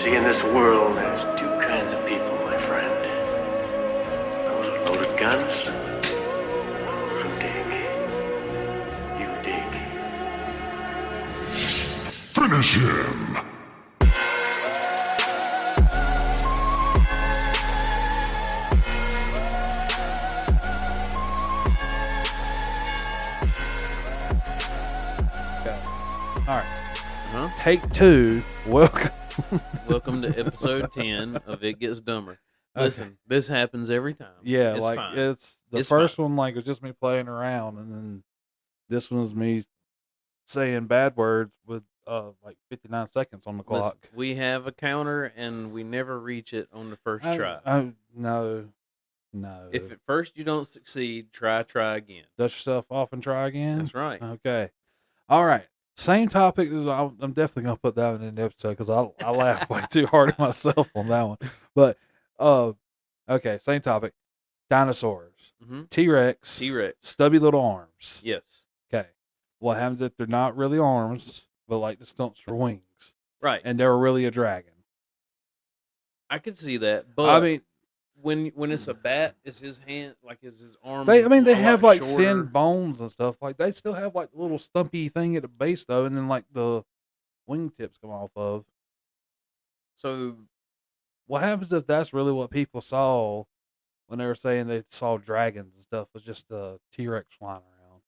See, in this world, there's two kinds of people, my friend. Those with loaded guns, those who dig. You dig. Finish him! All right. Take two. Welcome. Welcome to episode 10 of It Gets Dumber. Listen, this happens every time. Yeah, it's like fine. it's the It's first fine. one, like was just me playing around, and then this one's me saying bad words with like 59 seconds on the Listen, clock. we have a counter and we never reach it on the first try. No. If at first you don't succeed, try again. Dust yourself off and try again. That's right. Okay. All right. Same topic. I'm definitely gonna put that one in the episode because I laughed way too hard at myself on that one. But okay, same topic. Dinosaurs. Mhm. T-Rex. T-Rex. Stubby little arms. Yes. Okay. What happens if they're not really arms, but like the stumps for wings, Right. and they're really a dragon? I could see that, but I mean, when it's a bat, is his hand is his arm? they a have lot like shorter? thin bones and stuff. Like they still have like the little stumpy thing at the base though, and then like the wingtips come off of. So What happens if that's really what people saw when they were saying they saw dragons and stuff? Was just a T-Rex flying around.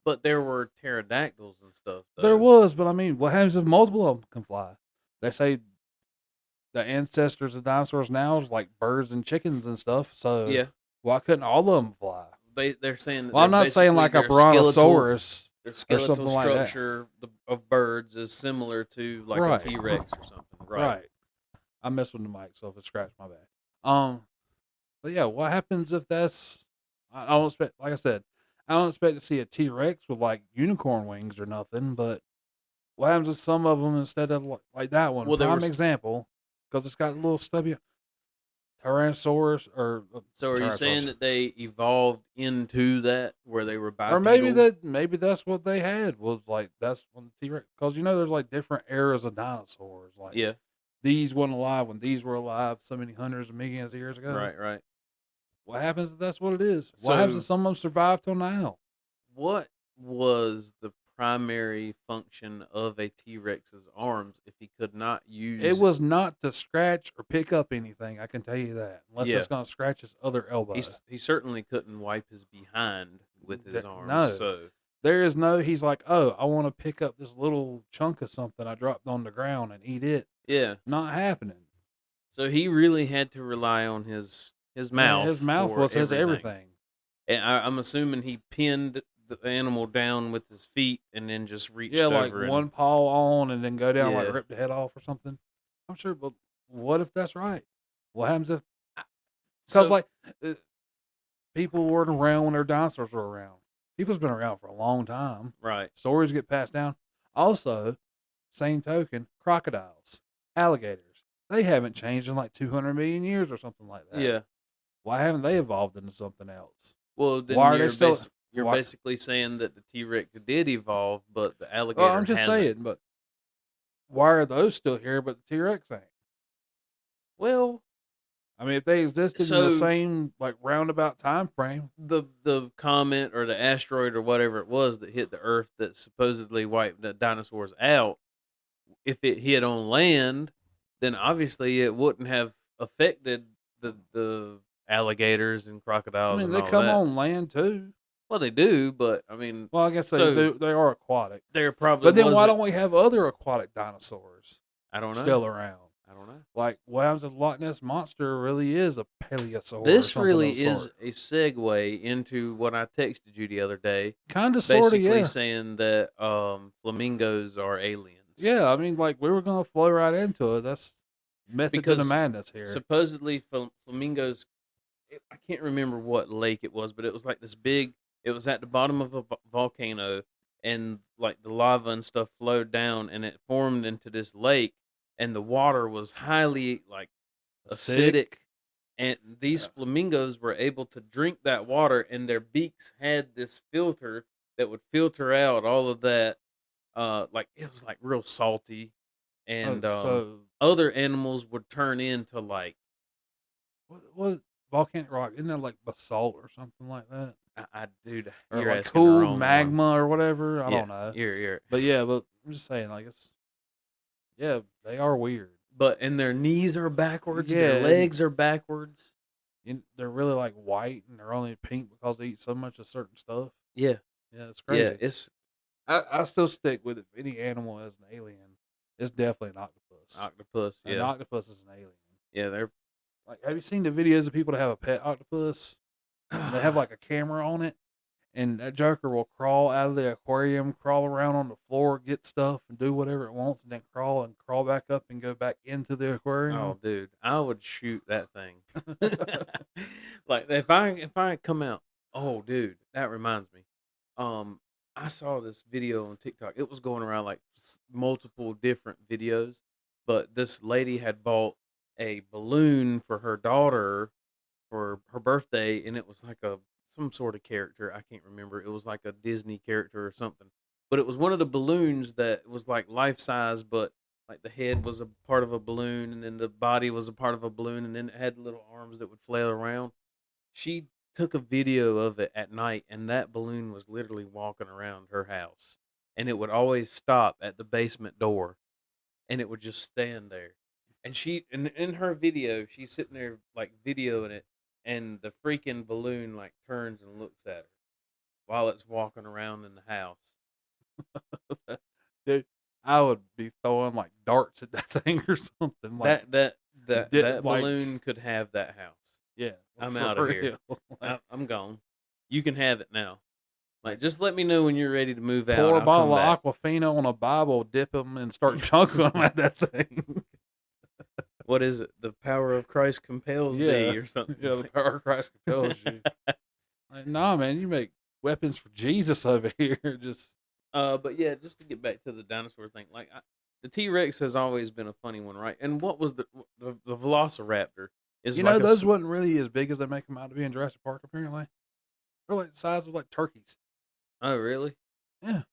but there were pterodactyls and stuff. There though. was, but I mean, what happens if multiple of them can fly? They say the ancestors of dinosaurs now is like birds and chickens and stuff. So Yeah. why couldn't all of them fly? They're saying that Well, I'm they're not saying like a basically their brontosaurus. Their or skeletal something like that. structure of birds is similar to like Right. a T-Rex or something. Right. I messed with the mic, so if it scratched, my bad. But yeah, what happens if that's? I don't expect, like I said, I don't expect to see a T-Rex with like unicorn wings or nothing. But what happens if some of them instead of like that one? Well, there Prime was- example, because it's got a little stubby Tyrannosaurus or So are you saying Tyrannosaurus. that they evolved into that where they were bipedal? Or maybe that's what they had was like that's when the T-Rex, because there's like different eras of dinosaurs. Like Yeah. these weren't alive when these were alive so many hundreds of millions of years ago. Right. What happens if that's what it is? So- What happens if some of them survive till now? What was the primary function of a T-Rex's arms if he could not use? It was not to scratch or pick up anything. I can tell you that, unless Yeah. it's going to scratch his other elbow. He certainly couldn't wipe his behind with his Th- arms. no. So There is no. He's like, oh, I want to pick up this little chunk of something I dropped on the ground and eat it. yeah. Not happening. So he really had to rely on his mouth. His mouth for was his everything. And I'm assuming he pinned the animal down with his feet and then just reached Yeah, over. like and- one paw on and then go down, like Yeah. rip the head off or something. I'm sure, but what if that's right? What happens if? Because So- like people weren't around when their dinosaurs were around. People's been around for a long time. right. Stories get passed down. Also, same token, crocodiles, alligators, they haven't changed in like 200 million years or something like that. Yeah. Why haven't they evolved into something else? Well, then Why are you're, they still- you're why- basically saying that the T-Rex did evolve, but the alligator Well, I'm just hasn't. saying, but why are those still here, but the T-Rex ain't? Well, I mean, if they existed in So- the same like roundabout time frame, the comet or the asteroid or whatever it was that hit the Earth that supposedly wiped the dinosaurs out, if it hit on land, then obviously it wouldn't have affected the alligators and I crocodiles. mean, and they all come that. on land too. Well, they do, but I mean, Well, I guess they So- do. They are aquatic. there probably. But then why wasn't- don't we have other aquatic dinosaurs I don't know? still around? I don't know. Like, what happens if Loch Ness Monster really is a paleosaur? This really is a segue into what I texted you the other day, kind of, sort of, basically yeah. saying that flamingos are aliens. Yeah, I mean, like we were gonna flow right into it. That's method to the Because madness here. Supposedly, flamingos. I can't remember what lake it was, but it was like this big. It was at the bottom of a volcano, and like the lava and stuff flowed down, and it formed into this lake, and the water was highly like acidic, and these flamingos were able to drink that water, and their beaks had this filter that would filter out all of that. Like it was like real salty, and So other animals would turn into like what volcanic rock? Isn't that like basalt or something like that? dude, Or you're like asking the cool wrong one. magma or whatever? I Yeah, don't know. you're But yeah, but I'm just saying, like yeah, they are weird. and their knees are backwards, Yeah, their and legs are backwards. they're really like white and they're only pink because they eat so much of certain stuff. Yeah, Yeah, it's yeah, crazy. it's I still stick with, if any animal is an alien, it's definitely an octopus. octopus. An Yeah, octopus is an alien. yeah, they're Like, have you seen the videos of people that have a pet octopus and they have like a camera on it, and that joker will crawl out of the aquarium, crawl around on the floor, get stuff, and do whatever it wants, and then crawl back up and go back into the aquarium. oh, dude, I would shoot that thing. Like if I come out, oh, dude, that reminds me. Um, I saw this video on TikTok. It was going around like multiple different videos, but this lady had bought a balloon for her daughter for her birthday, and it was like some sort of character. I can't remember. It was like a Disney character or something. But it was one of the balloons that was like life size, but like the head was a part of a balloon, and then the body was a part of a balloon, and then it had little arms that would flail around. She took a video of it at night, and that balloon was literally walking around her house, and it would always stop at the basement door, and it would just stand there. And in her video, she's sitting there like videoing it, and the freaking balloon like turns and looks at her while it's walking around in the house. Dude, I would be throwing like darts at that thing or something. Like That balloon could have that house. Yeah, I'm for out of here. real. Like, I'm gone. You can have it now. Like, just let me know when you're ready to move out. pour a I'll bottle come back. of Aquafina on a Bible, dip them, and start chunking them at that thing. What is it? The power of Christ compels thee, or something. Yeah, the power of Christ compels you. Like, nah, man, you make weapons for Jesus over here. Just But yeah, just to get back to the dinosaur thing, like the T-Rex has always been a funny one, right? And what was the Velociraptor? Is you like know, those wasn't really as big as they make them out to be in Jurassic Park. Apparently, they're like the size of like turkeys. Oh, really? Yeah.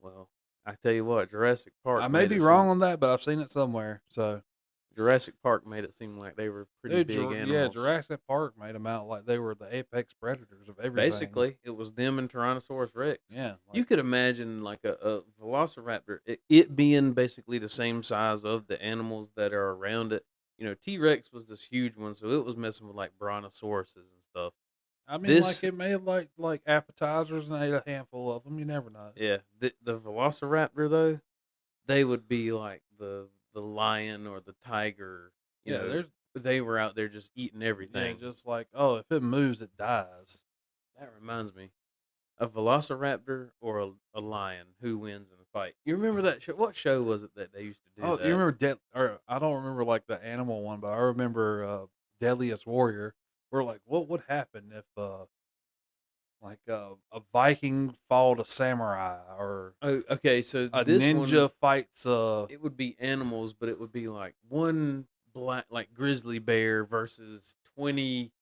Well, I tell you what, Jurassic Park. I may be wrong on that, but I've seen it somewhere. So Jurassic Park made it seem like they were pretty big animals. Yeah, Jurassic Park made them out like they were the apex predators of everything. Basically, it was them and Tyrannosaurus Rex. Yeah, like, you could imagine like a Velociraptor, it being basically the same size of the animals that are around it. You know, T-Rex was this huge one, so it was messing with like brontosauruses and stuff. I mean, like it made like appetizers and ate a handful of them. You never know. Yeah, the Velociraptor though, they would be like the lion or the tiger. You know, they were out there just eating everything. Yeah, just like, oh, if it moves, it dies. That reminds me, a Velociraptor or a lion, who wins in a fight? You remember that show? What show was it that they used to do? Oh, that? you remember or I don't remember like the animal one, but I remember Deadliest Warrior. Where like, what would happen if like a Viking fought a samurai, or okay, so a this ninja one, fights it would be animals, but it would be like one black like grizzly bear versus 20,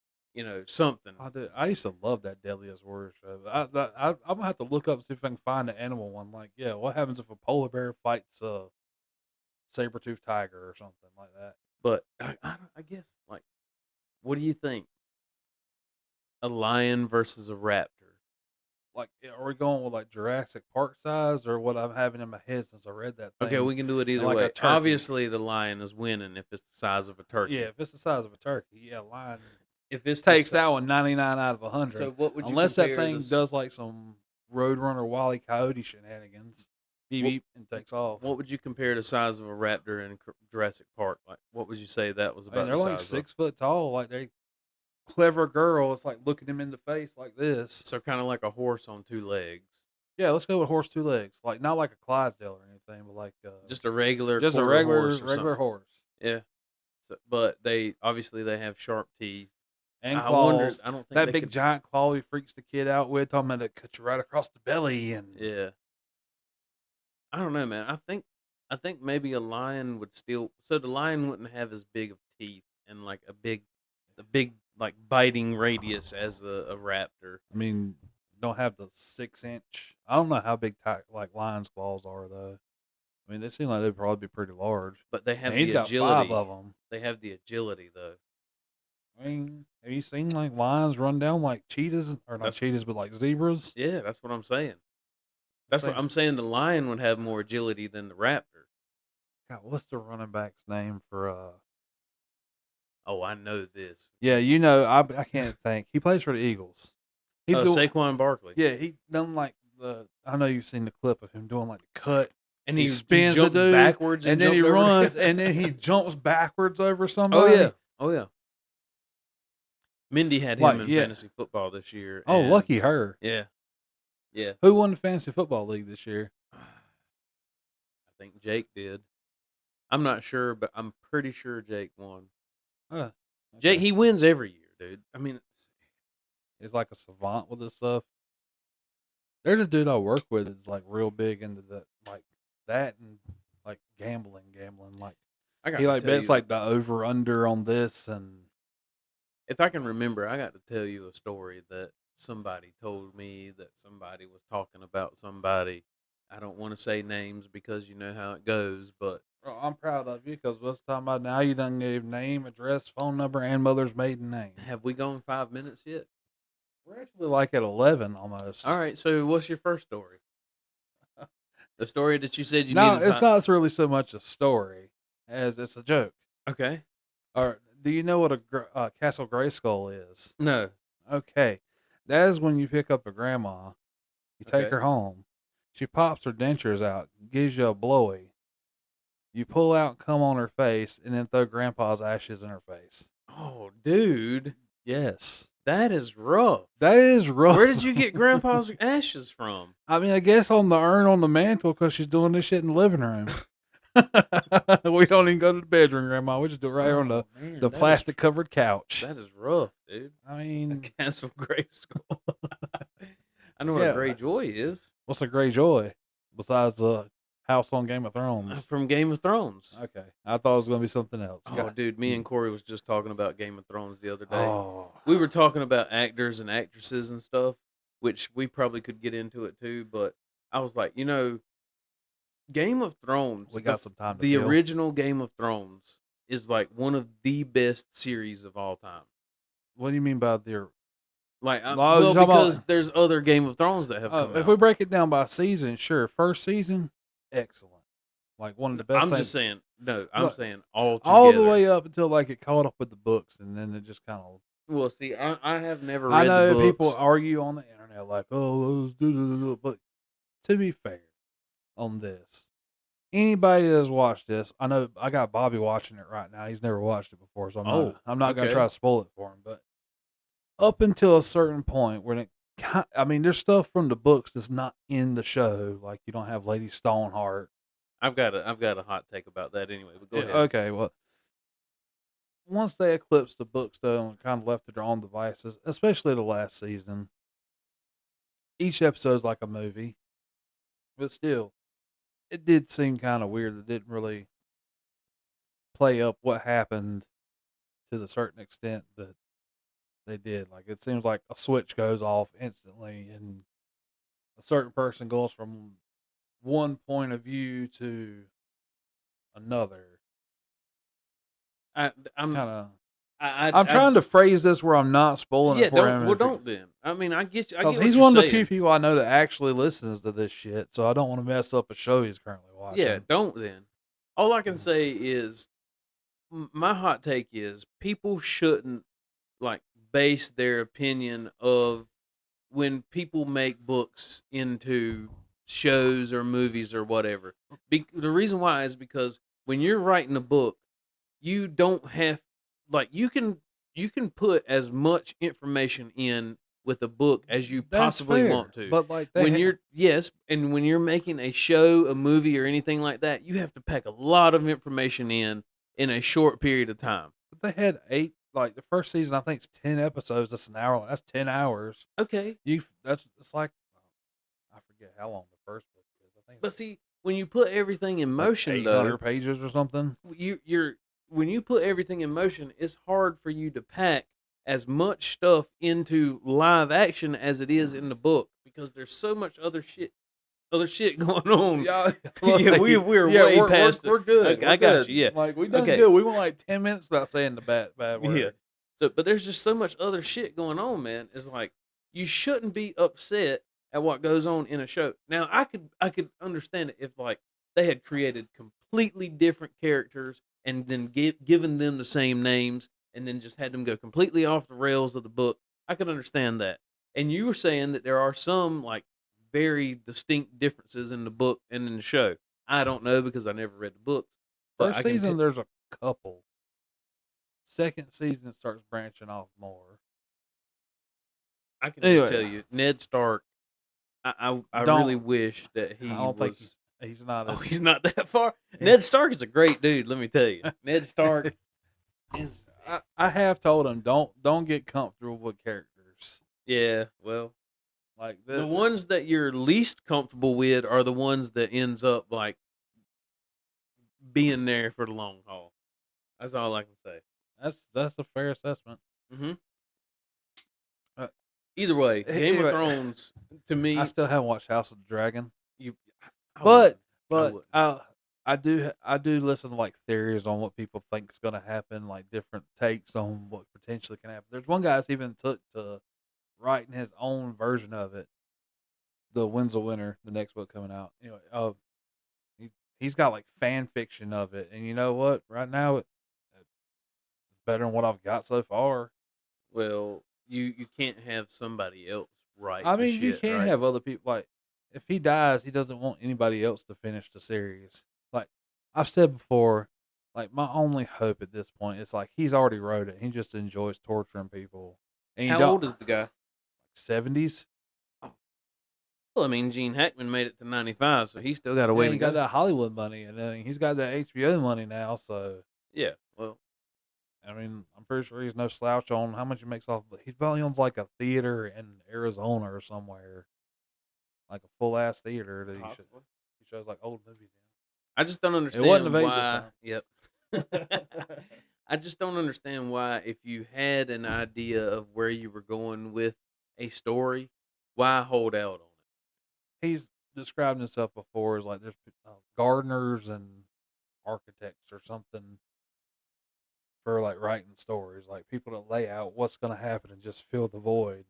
something. I used to love that Deadliest Warrior show. I'm gonna have to look up, see if I can find the animal one. Like, yeah, what happens if a polar bear fights a saber-toothed tiger or something like that? But I guess, like, what do you think? A lion versus a raptor? Like, are we going with like Jurassic Park size, or what I'm having in my head since I read that thing? Okay, we can do it either like way. a turkey. Obviously, the lion is winning if it's the size of a turkey. Yeah, if it's the size of a turkey, yeah, lion. If it takes that one 99 out of 100. So what would you unless that compare thing does like some Roadrunner Wile E. Coyote shenanigans, beep beep, and takes off. What would you compare the size of a raptor in Jurassic Park? Like, what would you say that was about? I mean, they're like 6 foot tall. Like, they clever girl. It's like looking him in the face like this. So kind of like a horse on 2 legs. Yeah, let's go with horse 2 legs. Like, not like a Clydesdale or anything, but like just a regular, regular horse. Yeah. So, but they have sharp teeth and claws. I don't think that big giant claw he freaks the kid out with, talking about it cut you right across the belly. And yeah, I don't know, man. I think maybe a lion would still. So the lion wouldn't have as big of teeth and like a big like biting radius as a raptor. I mean, don't have the 6-inch. I don't know how big like lion's claws are though. I mean, they seem like they'd probably be pretty large. But they have And he's the got agility. 5 of them. They have the agility though. I mean, have you seen like lions run down like cheetahs, or not cheetahs, but like zebras? Yeah, that's what I'm saying. That's what I'm saying. The lion would have more agility than the raptor. God, what's the running back's name for? Oh, I know this. Yeah, you know, I can't think. He plays for the Eagles. He's Saquon Barkley. Yeah, he done like I know you've seen the clip of him doing like the cut, and he spins the dude backwards, and then he runs, and then he jumps backwards over somebody. Oh yeah. Mindy had him in fantasy football this year. Oh, lucky her. Yeah. Yeah. Who won the fantasy football league this year? I think Jake did. I'm not sure, but I'm pretty sure Jake won. Okay. Jake, he wins every year, dude. I mean, he's like a savant with this stuff. There's a dude I work with that's like real big into that and like gambling. Like he like bets like the over under on this, and if I can remember, I got to tell you a story that somebody told me that somebody was talking about somebody. I don't want to say names because you know how it goes, but I'm proud of you because what's talking about now? You done gave name, address, phone number, and mother's maiden name. Have we gone 5 minutes yet? We're actually like at 11 almost. All right, so what's your first story? The story that you said you needed. No, it's not really so much a story as it's a joke. Okay. Or do you know what a Castle Greyskull is? No. Okay, that is when you pick up a grandma, you take her home, she pops her dentures out, gives you a blowy. You pull out cum on her face, and then throw Grandpa's ashes in her face. Oh, dude. Yes. That is rough. That is rough. Where did you get Grandpa's ashes from? I mean, I guess on the urn on the mantle because she's doing this shit in the living room. We don't even go to the bedroom, Grandma. We just do it right on the plastic-covered couch. That is rough, dude. I mean... Castle Greyskull. I know what a Greyjoy is. What's a Greyjoy? Besides house on Game of Thrones. From Game of Thrones. Okay. I thought it was going to be something else. Oh, dude, me and Corey was just talking about Game of Thrones the other day. Oh. We were talking about actors and actresses and stuff, which we probably could get into it too, but I was like, you know, Game of Thrones. We got some time to The original Game of Thrones is like one of the best series of all time. What do you mean by the... because there's other Game of Thrones that have come out. If we break it down by season, sure. First season, excellent. Like one of the best. I'm just saying, no, I'm saying all together. All the way up until like it caught up with the books, and then it just kind of. Well, see, I have never read I know the books. people argue on the internet like, oh, but to be fair on this, anybody that's watched this, I know I got Bobby watching it right now. He's never watched it before, so I'm not going to try to spoil it for him. But up until a certain point when there's stuff from the books that's not in the show. Like you don't have Lady Stoneheart. I've got a hot take about that anyway. But go ahead. Okay, well, once they eclipsed the books though and kind of left to their own devices, especially the last season, each episode's like a movie. But still, it did seem kind of weird. It didn't really play up what happened to the certain extent that they did. Like it seems like a switch goes off instantly and a certain person goes from one point of view to another. I'm trying to phrase this where I'm not spoiling it for him. Well, don't then. I mean, I get you. Because he's one of the few people I know that actually listens to this shit, so I don't want to mess up a show he's currently watching. Yeah, don't then. All I can say is, my hot take is people shouldn't like base their opinion of when people make books into shows or movies or whatever. The reason why is because when you're writing a book, you don't have you can put as much information in with a book as you possibly want to. But like when when you're making a show, a movie, or anything like that, you have to pack a lot of information in a short period of time. But they had 8. Like the first season, I think it's 10 episodes. That's an hour. That's 10 hours. Okay, it's like I forget how long the first book is. I think. But see, when you put everything in motion, 800 pages or something. When you put everything in motion, it's hard for you to pack as much stuff into live action as it is in the book because there's so much other shit, other shit going on. Yeah, Yeah, we're way past it. We're good. Okay, We're I got good. you, yeah. Like we done Okay. good. We went like 10 minutes without saying the bad word. Yeah. So, but there's just so much other shit going on, man. It's like you shouldn't be upset at what goes on in a show. Now, I could understand it if like they had created completely different characters and then given them the same names and then just had them go completely off the rails of the book. I could understand that. And you were saying that there are some like very distinct differences in the book and in the show. I don't know because I never read the books. But First season, there's a couple. Second season, it starts branching off more. I can just tell you, Ned Stark. I really wish that he I don't was. think he's not. Oh, he's not that far. Ned Stark is a great dude. Let me tell you, Ned Stark is. I have told him don't get comfortable with characters. Yeah, well, Like the ones that you're least comfortable with are the ones that ends up like being there for the long haul. That's all I can say. That's a fair assessment. Mm-hmm. Either way, Game of Thrones to me. I still haven't watched House of the Dragon. But I do listen to like theories on what people think is going to happen, like different takes on what potentially can happen. There's one guy that's even took to writing his own version of it. The Winds of Winter, the next book coming out. Anyway, he's got like fan fiction of it, and you know what? Right now, it's better than what I've got so far. Well, you can't have somebody else write. I mean, you can't right? have other people like. If he dies, he doesn't want anybody else to finish the series. Like I've said before, like my only hope at this point is like he's already wrote it. He just enjoys torturing people. And How old is the guy? 70s. Well, I mean, Gene Hackman made it to 95, so he's still got a way to He go. got that Hollywood money, and then he's got that HBO money now. So yeah, well, I mean, I'm pretty sure he's no slouch on how much he makes off. He probably owns like a theater in Arizona or somewhere, like a full ass theater that he shows like old movies in. I just don't understand. It wasn't Vegas why. time. Yep. I just don't understand why, if you had an idea of where you were going with a story, why hold out on it? He's described himself before as like there's gardeners and architects or something for like writing stories, like people that lay out what's going to happen and just fill the void.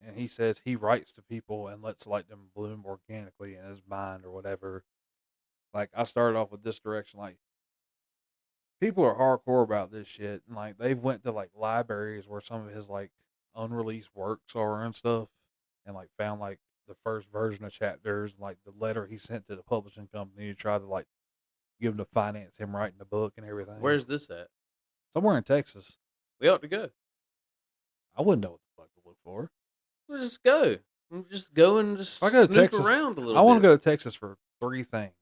And he says he writes to people and lets like them bloom organically in his mind or whatever. Like I started off with this direction, like people are hardcore about this shit, and like they've went to like libraries where some of his like unreleased works are and stuff, and like found like the first version of chapters, and, like the letter he sent to the publishing company to try to like give him to finance him writing the book and everything. Where's this at? Somewhere in Texas. We ought to go. I wouldn't know what the fuck to look for. We'll just go. We'll just go and just I go to snoop Texas, around a little I want to bit. go to Texas for 3 things.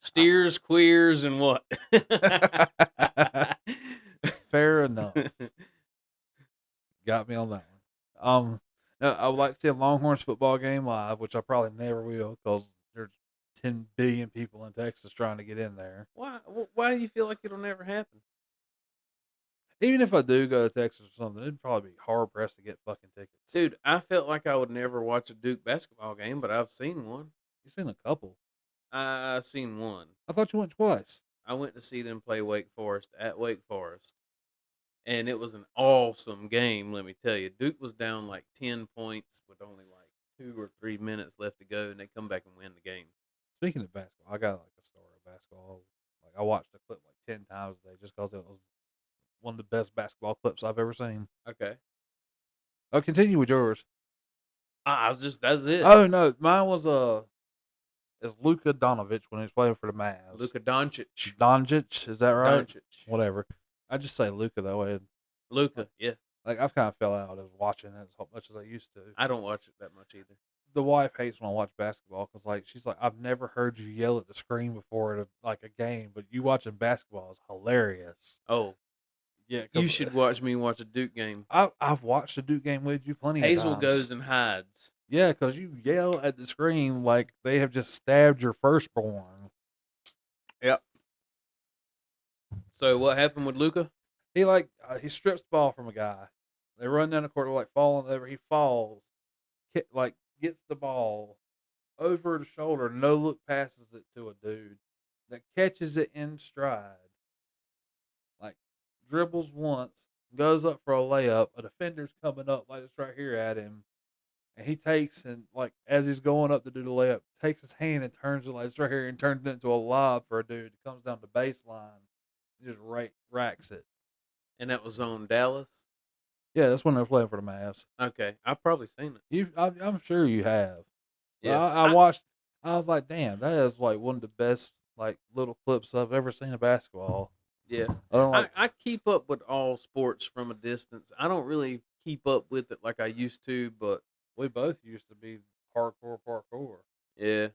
Steers, queers, and what? Fair enough. Got me on that one. No, I would like to see a Longhorns football game live, which I probably never will because there's 10 billion people in Texas trying to get in there. Why do you feel like it'll never happen? Even if I do go to Texas or something, it'd probably be hard pressed to get fucking tickets. Dude, I felt like I would never watch a Duke basketball game, but I've seen one. You've seen a couple. I've seen one. I thought you went twice. I went to see them play Wake Forest at Wake Forest, and it was an awesome game, let me tell you. Duke was down like 10 points with only like 2 or 3 minutes left to go, and they come back and win the game. Speaking of basketball, I got like a story of basketball. Like I watched the clip like 10 times a day just because it was one of the best basketball clips I've ever seen. Okay. I'll continue with yours. That's it. Oh no, mine was is Luka Doncic when he was playing for the Mavs. Luka Doncic. Doncic, is that right? Doncic. Whatever. I just say Luka that way. Luka, yeah. Like I've kind of fell out of watching it as much as I used to. I don't watch it that much either. The wife hates when I watch basketball because like she's like, I've never heard you yell at the screen before at like a game, but you watching basketball is hilarious. Oh, yeah. You should watch me watch a Duke game. I've watched a Duke game with you plenty of times. Hazel goes and hides. Yeah, because you yell at the screen like they have just stabbed your firstborn. Yep. So what happened with Luka? He he strips the ball from a guy. They run down the court, like falling over. He falls, gets the ball over the shoulder, no look passes it to a dude that catches it in stride, like dribbles once, goes up for a layup. A defender's coming up like this right here at him, and he takes and like as he's going up to do the layup, takes his hand and turns it like this right here and turns it into a lob for a dude that comes down the baseline, and just racks it. And that was on Dallas. Yeah, that's when they're playing for the Mavs. Okay, I've probably seen it. I'm sure you have. Yeah, I watched. I was like, damn, that is like one of the best like little clips I've ever seen of basketball. Yeah, I don't like. I keep up with all sports from a distance. I don't really keep up with it like I used to, but We both used to be parkour. yeah,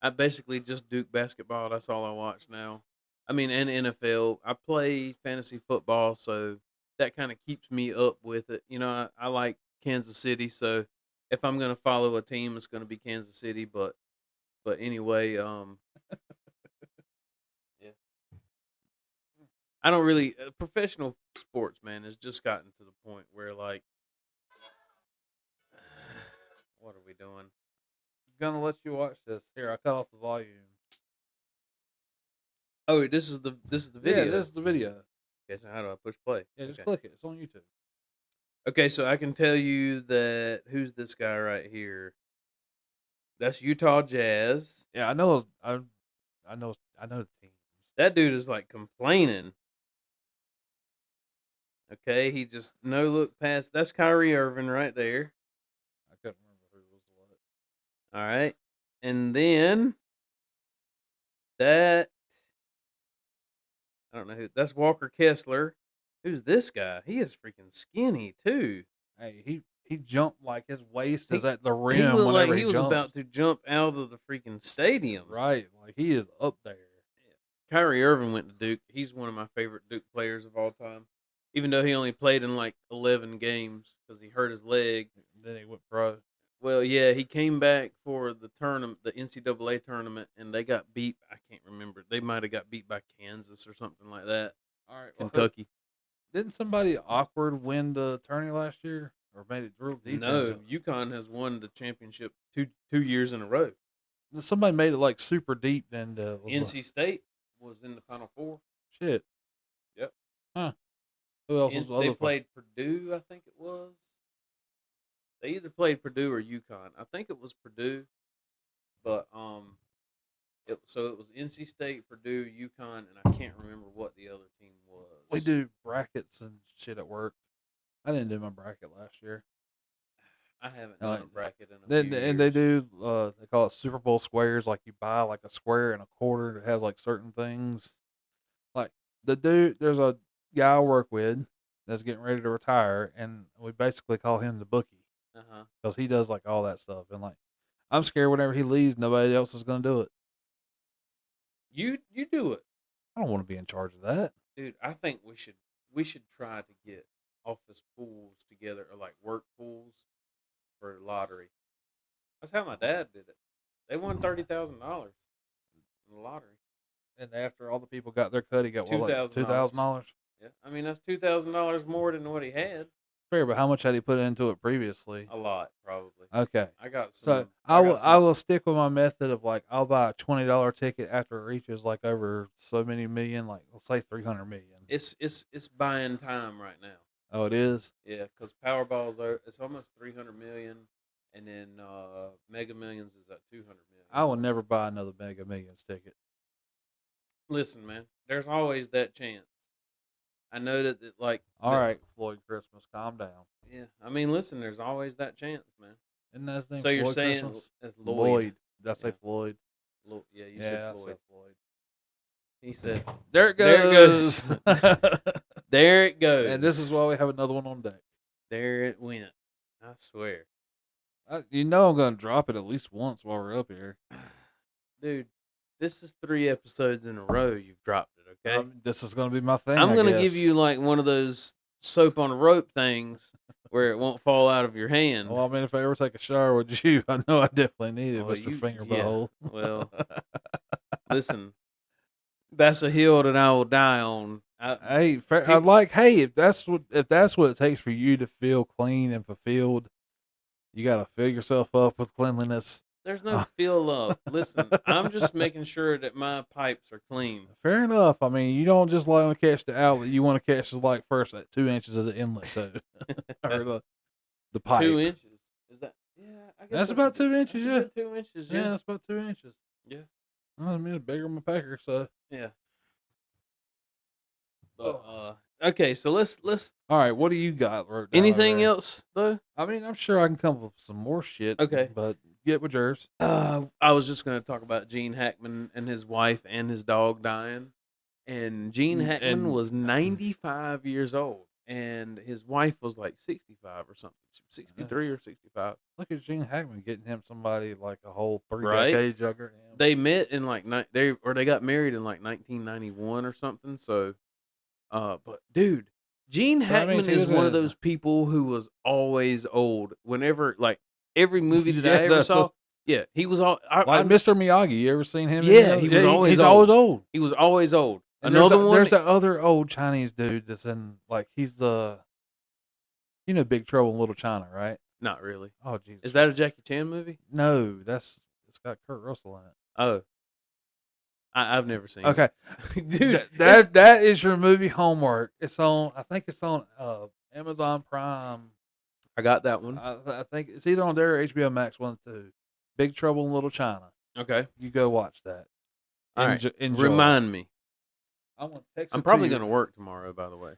I basically just Duke basketball. That's all I watch now. I mean, and NFL. I play fantasy football, so that kind of keeps me up with it. You know, I like Kansas City, so if I'm gonna follow a team, it's gonna be Kansas City. But anyway, yeah, I don't really professional sports, man. Has just gotten to the point where like, what are we doing? Gonna let you watch this. Here, I cut off the volume. Oh, this is the video. Yeah, this is the video. Okay, so how do I push play? Yeah, just Okay. click it. It's on YouTube. Okay, so I can tell you that who's this guy right here? That's Utah Jazz. Yeah, I know. I know the teams. That dude is like complaining. Okay, he just no look past. That's Kyrie Irving right there. I couldn't remember who was what. All right, and then that I don't know who. That's Walker Kessler. Who's this guy? He is freaking skinny too. Hey, he jumped like his waist is He- at the He rim looked whenever like he was jumps. about to jump out of the freaking stadium. Right, like he is up there. Kyrie Irving went to Duke. He's one of my favorite Duke players of all time. Even though he only played in like 11 games because he hurt his leg. Then he went pro. Well, yeah, he came back for the tournament, the NCAA tournament, and they got beat. I can't remember. They might have got beat by Kansas or something like that. All right, Kentucky. Didn't somebody awkward win the tourney last year, or made it real deep? No, UConn has won the championship two years in a row. Somebody made it like super deep. Then NC State was in the Final Four. shit. Yep. Huh. Who else was the They other played Purdue, I think it was. They either played Purdue or UConn. I think it was Purdue, but it was NC State, Purdue, UConn, and I can't remember what the other team was. We do brackets and shit at work. I didn't do my bracket last year. I haven't done a bracket in a Then few and they years. do they call it Super Bowl squares. Like you buy like a square and a quarter that has like certain things. Like there's a guy I work with that's getting ready to retire, and we basically call him the bookie Uh-huh. because he does like all that stuff. And like I'm scared whenever he leaves, nobody else is gonna do it. You do it, I don't want to be in charge of that. dude. I think we should try to get office pools together or like work pools for lottery. That's how my dad did it. They won $30,000 in the lottery. And after all the people got their cut, he got what, like $2,000. $2,000. Yeah, I mean that's $2,000 more than what he had. Fair, but how much had he put into it previously? A lot, probably. Okay. I got some. So I will stick with my method of like I'll buy a $20 ticket after it reaches like over so many million, like let's say 300 million. It's buying time right now. Oh, it is. Yeah, because Powerball's it's almost 300 million, and then Mega Millions is at 200 million. I will never buy another Mega Millions ticket. Listen, man, there's always that chance. I know that like. All right, Floyd Christmas, calm down. Yeah, I mean, listen, there's always that chance, man. Isn't that his name? So you're Floyd saying Christmas? as Lloyd? Lloyd? Did I say Yeah. Floyd? Yeah, you yeah, said I Floyd. said Floyd. He said, There it There it goes. "There it goes." And this is why we have another one on deck. there it went. I swear, You know I'm gonna drop it at least once while we're up here. dude. This is 3 episodes in a row you've dropped it. Okay. This is gonna be my thing. I'm I gonna guess. give you like one of those soap on a rope things where it won't fall out of your hand. Well, I mean, if I ever take a shower with you, I know I definitely need it, Well, Mr. you- Finger yeah. Butthole. Well, listen, that's a hill that I will die on. Hey, People- I like. Hey, if that's what it takes for you to feel clean and fulfilled, you gotta fill yourself up with cleanliness. There's no feel love. Listen, I'm just making sure that my pipes are clean. Fair enough. I mean, you don't just let them catch the outlet. You want to catch the like first at 2 inches of the inlet too, or the pipe. 2 inches. Is that? Yeah, I guess That's about 2 inches. that's a Yeah, good 2 inches. yeah, that's about 2 inches. Yeah. I mean, it's bigger than my pecker, so. Yeah. But okay, so let's All right, what do you got? Wrote down anything over there? else though? I mean, I'm sure I can come up with some more shit. Okay. But get with yours. I was just going to talk about Gene Hackman and his wife and his dog dying. And Gene Hackman was 95 years old, and his wife was like 65 or something, 63 or 65. Look at Gene Hackman getting him somebody like a whole 3 Right. decades younger than him. They met in like they got married in like 1991 or something. So, but dude, Gene So that Hackman means he is was one a- of those people who was always old. Whenever like every movie that Yeah, I ever that's saw, so- yeah, he was all Like I, Mr. Miyagi. You ever seen him? Yeah, he was always he's old. always old. he was always old. And Another there's one, There's that other old Chinese dude that's in like he's the, Big Trouble in Little China, right? not really. Oh Jesus. Is that a Jackie Chan movie? No, it's got Kurt Russell in it. Oh, I've never seen. Okay, it. Dude, that is your movie homework. It's on. I think it's on Amazon Prime. I got that one. I think it's either on there or HBO Max 1 or 2. Big Trouble in Little China. Okay, You go watch that. all right. Enjoy. Remind me. I'm gonna text. I'm probably gonna work tomorrow. By the way,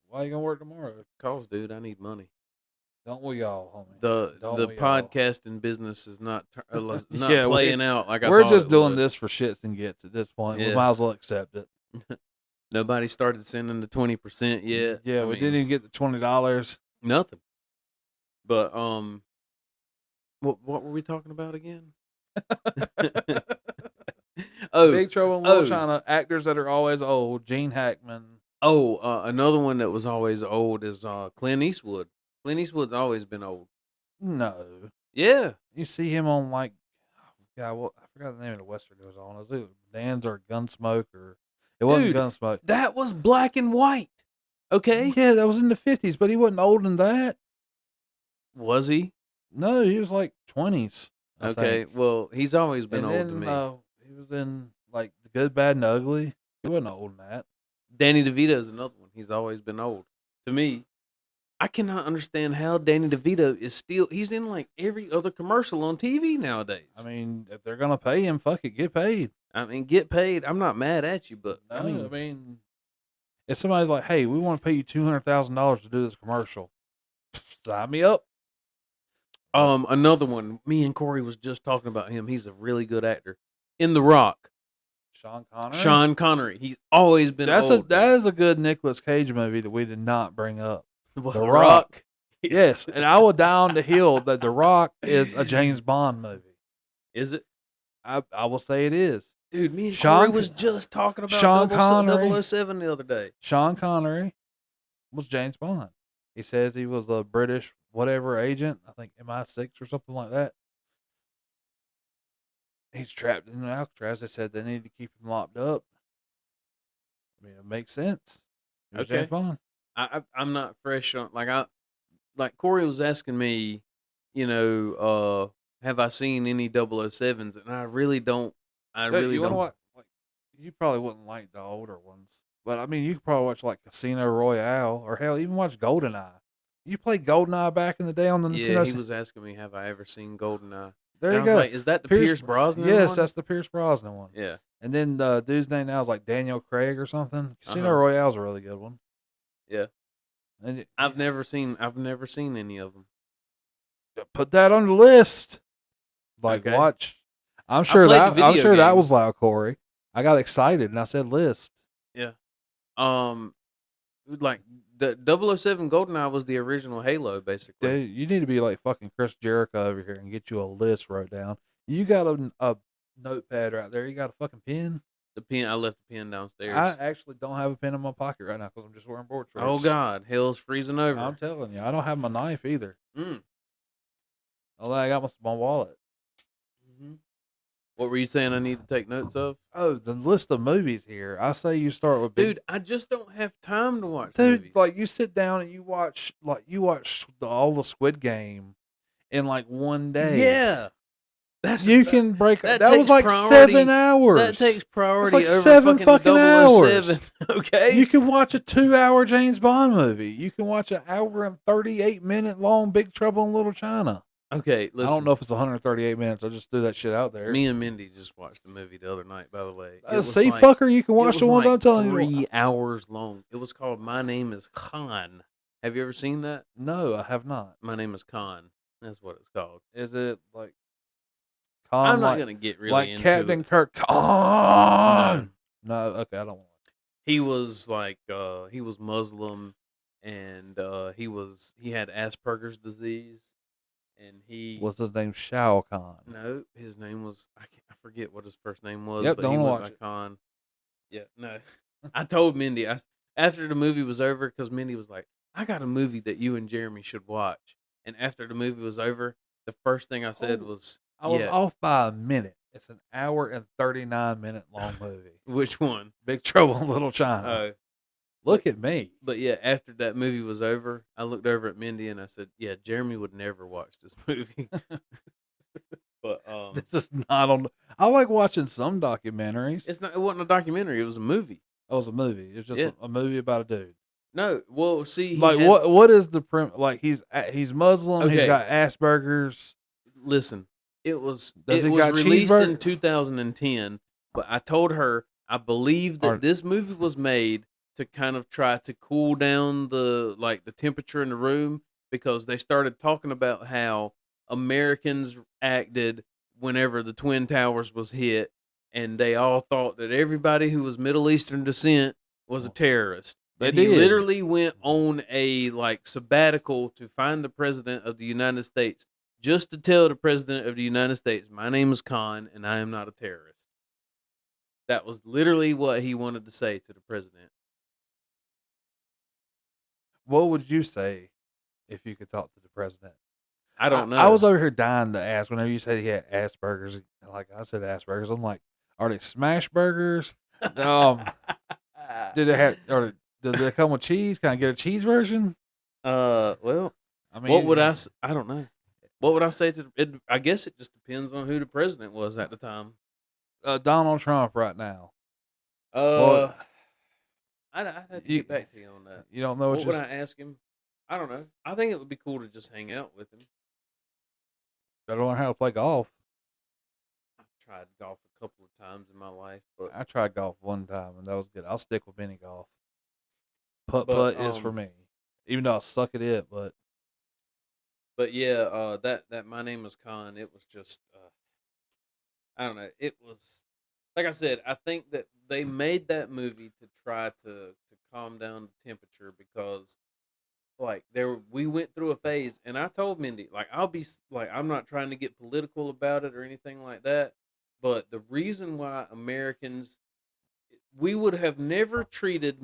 Why you gonna work tomorrow? cause dude, I need money. Don't we all, homie? The Don't the we all? podcasting business is not not Yeah, playing out like I We're thought just it doing would. this for shits and gets at this point. We Yeah. might as well accept it. Nobody started sending the 20% yet. Yeah, I we mean, didn't even get the $20. nothing. But what were we talking about again? Oh, Big Trouble in Little oh. China. Actors that are always old. Gene Hackman. Another one that was always old is Clint Eastwood. Clint Eastwood's always been old. No, Yeah. you see him on like, I forgot the name of the western it was on. It was Dan's or Gunsmoke or it wasn't Dude, Gunsmoke. That was black and white. Okay. Yeah, that was in the 50s, but he wasn't older than that. Was he? No, he was like 20s. I Okay. think. Well, he's always been And old then, to me. he was in like The Good, Bad, and Ugly. He wasn't old in that. Danny DeVito's another one. He's always been old to me. I cannot understand how Danny DeVito is still. He's in like every other commercial on TV nowadays. I mean, if they're gonna pay him, fuck it, get paid. Get paid. I'm not mad at you, but No, I mean, if somebody's like, "Hey, we want to pay you $200,000 to do this commercial," sign me up. another one. Me and Corey was just talking about him. He's a really good actor. In The Rock, Sean Connery. Sean Connery. He's always been old. That is a good Nicolas Cage movie that we did not bring up. The Rock. Yes, and I will die on the hill that The Rock is a James Bond movie. Is it? I will say it is. Dude, me and Sean Corey was just talking about Sean Connery. 007 the other day. Sean Connery was James Bond. He says he was a British whatever agent, I think MI6 or something like that. He's trapped in Alcatraz. They said they need to keep him locked up. I mean, it makes sense. It was Okay. James Bond. I'm not fresh on like Corey was asking me, have I seen any 007s? And I really don't. I Hey, really you don't. wanna watch, like, you probably wouldn't like the older ones, but I mean, you could probably watch like Casino Royale or hell, even watch GoldenEye. You played GoldenEye back in the day on the Yeah, Nintendo. he was asking me, have I ever seen GoldenEye? There And you I was go. like, is that the Pierce Brosnan Yes, one? that's the Pierce Brosnan one. Yeah. And then the dude's name now is like Daniel Craig or something. Casino Uh-huh. Royale's a really good one. Yeah. And I've never seen any of them. put that on the list. Like Okay. watch. I'm played sure the I'm video sure that games. was loud, Corey. I got excited and I said list. Yeah. Like the 007 GoldenEye was the original Halo, basically. Dude, you need to be like fucking Chris Jericho over here and get you a list wrote down. You got a notepad right there. You got a fucking pen. The pen, I left the pen downstairs. I actually don't have a pen in my pocket right now because I'm just wearing board shorts. Oh God, hell's freezing over. I'm telling you, I don't have my knife either. Mm. Although I got my wallet. What were you saying? I need to take notes of, Oh, the list of movies here. I say you start with dude. I just don't have time to watch Dude, movies. like you sit down and you watch all the Squid Game in like one day. yeah, You can break. That was takes like priority. 7 hours. That takes priority like over 7 fucking hours. 007. Okay. You can watch a 2-hour James Bond movie. You can watch an hour and 38-minute long Big Trouble in Little China. Okay, listen. I don't know if it's 138 minutes. I just threw that shit out there. Me and Mindy just watched a movie the other night, by the way. See, fucker, you can watch the ones I'm telling you. 3 hours long. It was called My Name is Khan. Have you ever seen that? No, I have not. My Name is Khan. That's what it's called. Is it like I'm not going to get really like into Captain it. Kirk Khan? No, okay, I don't want to. He was like he was Muslim, and he had Asperger's disease, and he What's his name? Shao Kahn. No, his name was I forget what his first name was. Yep, but don't he went watch by it. Khan. Yeah, no. I told Mindy after the movie was over, because Mindy was like, "I got a movie that you and Jeremy should watch." And after the movie was over, the first thing I said was, I was off by a minute. It's an hour and 39-minute long movie. "Which one?" Big Trouble in Little China. Look at me. But yeah, after that movie was over, I looked over at Mindy and I said, "Yeah, Jeremy would never watch this movie." But this is not on. I like watching some documentaries. It wasn't a documentary. It was a movie. It was a movie. It's just a movie about a dude. No, well, see, like what is the like he's Muslim. Okay. He's got Asperger's. Listen, it was got released in cheeseburger? 2010, but I told her I believe that this movie was made to kind of try to cool down the temperature in the room, because they started talking about how Americans acted whenever the Twin Towers was hit, and they all thought that everybody who was Middle Eastern descent was a terrorist. They And he did. literally went on a sabbatical to find the president of the United States, just to tell the president of the United States, "My name is Khan and I am not a terrorist." That was literally what he wanted to say to the president. What would you say if you could talk to the president? I don't know. I was over here dying to ask whenever you said he had Asperger's. Like I said, Asperger's. I'm like, are they smash burgers? Did they have? Or does they come with cheese? Can I get a cheese version? Well, I mean, what would I don't know. What would I say to it? I guess it just depends on who the president was at the time. Donald Trump right now. I'd have to get back to you on that. You don't know what would I ask him? I don't know. I think it would be cool to just hang out with him. Better learn how to play golf. I've tried golf a couple of times in my life, but I tried golf one time and that was good. I'll stick with mini golf. Putt is for me, even though I suck at it. But yeah, that My Name is Khan. It was just I don't know. It was, like I said, I think that they made that movie to try to calm down the temperature, because we went through a phase, and I told Mindy, I'm not trying to get political about it or anything like that, but the reason why Americans, we would have never treated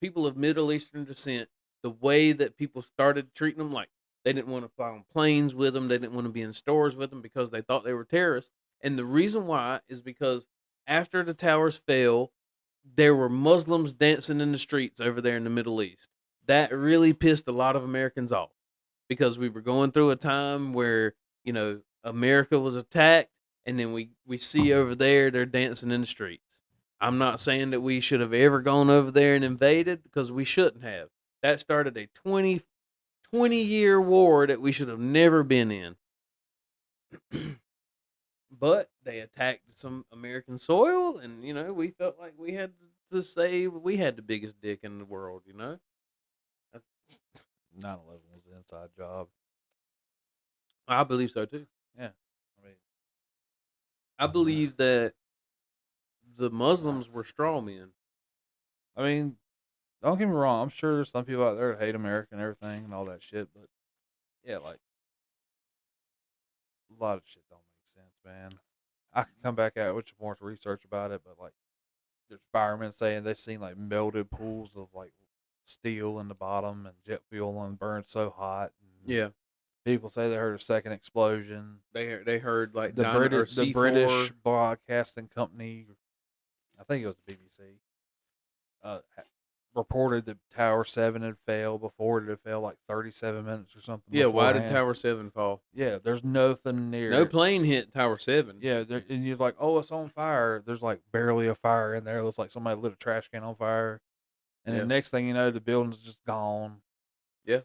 people of Middle Eastern descent the way that people started treating them. Like, they didn't want to fly on planes with them, they didn't want to be in stores with them, because they thought they were terrorists. And the reason why is because after the towers fell, there were Muslims dancing in the streets over there in the Middle East. That really pissed a lot of Americans off, because we were going through a time where, America was attacked, and then we see over there they're dancing in the streets. I'm not saying that we should have ever gone over there and invaded, because we shouldn't have. That started a 20-year war that we should have never been in. But they attacked some American soil, and we felt like we had to say we had the biggest dick in the world. 9/11 was an inside job. I believe so too. Yeah, I believe that the Muslims were straw men. I mean, don't get me wrong. I'm sure there's some people out there that hate America and everything and all that shit, but yeah, like a lot of shit don't make sense, man. I can come back out with more research about it, but like there's firemen saying they've seen like melted pools of like steel in the bottom and jet fuel and burned so hot. And Yeah. people say they heard a second explosion. They heard like The C4. British broadcasting company, I think it was the BBC, reported that Tower 7 had failed before it had failed like 37 minutes or something. Yeah, why did beforehand. Tower 7 fall? Yeah, there's nothing near. No it. plane hit Tower 7. Yeah, and you're like, oh, it's on fire. There's like barely a fire in there. It looks like somebody lit a trash can on fire. And Yeah. the next thing you know, the building's just gone. Yeah.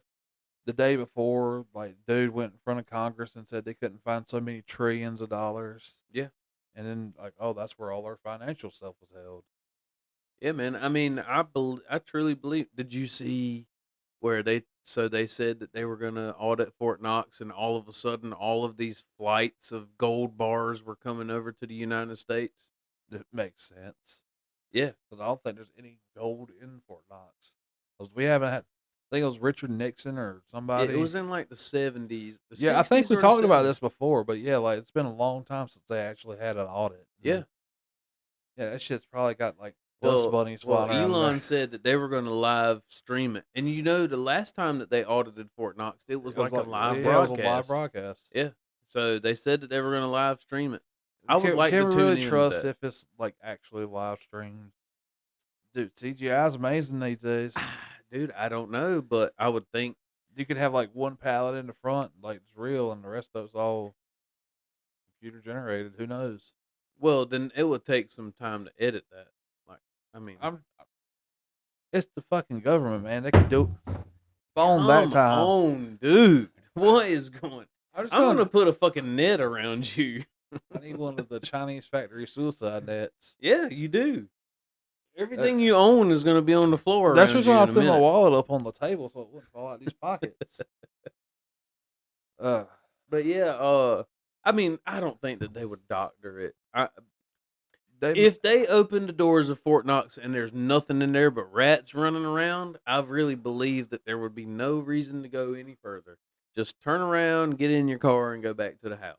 The day before, like, dude went in front of Congress and said they couldn't find so many trillions of dollars. Yeah. And then, like, oh, that's where all our financial stuff was held. Yeah, man. I mean, I truly believe. Did you see where they said that they were going to audit Fort Knox, and all of a sudden, all of these flights of gold bars were coming over to the United States? That makes sense. Yeah, Because I don't think there's any gold in Fort Knox. Because we haven't had, I think it was Richard Nixon or somebody. it was in like the 70s. Yeah, I think we 60s or talked about 70s. this before, but yeah, like, it's been a long time since they actually had an audit. Yeah. Yeah, that shit's probably got, like, dust bunnies flying around Elon there. said that they were going to live stream it, and the last time that they audited Fort Knox, it was like a live yeah, broadcast. It was a live broadcast. Yeah, so they said that they were going to live stream it. I would Can- like can to we tune really in trust to that. if it's like actually live streamed? Dude, CGI is amazing these days. Dude, I don't know, but I would think. You could have like one palette in the front, like it's real, and the rest of it's all computer generated. Who knows? Well, then it would take some time to edit that. Like, I mean, It's the fucking government, man. They can do it. Phone that time. Come on, dude. What is going? I'm just I'm gonna put a fucking net around you. I need one of the Chinese factory suicide nets. Yeah, you do. Everything you own is gonna be on the floor. That's around just you why I in a threw my minute. wallet up on the table so it wouldn't fall out these pockets. But yeah, I mean, I don't think that they would doctor it. They, If they open the doors of Fort Knox and there's nothing in there but rats running around, I really believe that there would be no reason to go any further. Just turn around, get in your car, and go back to the house.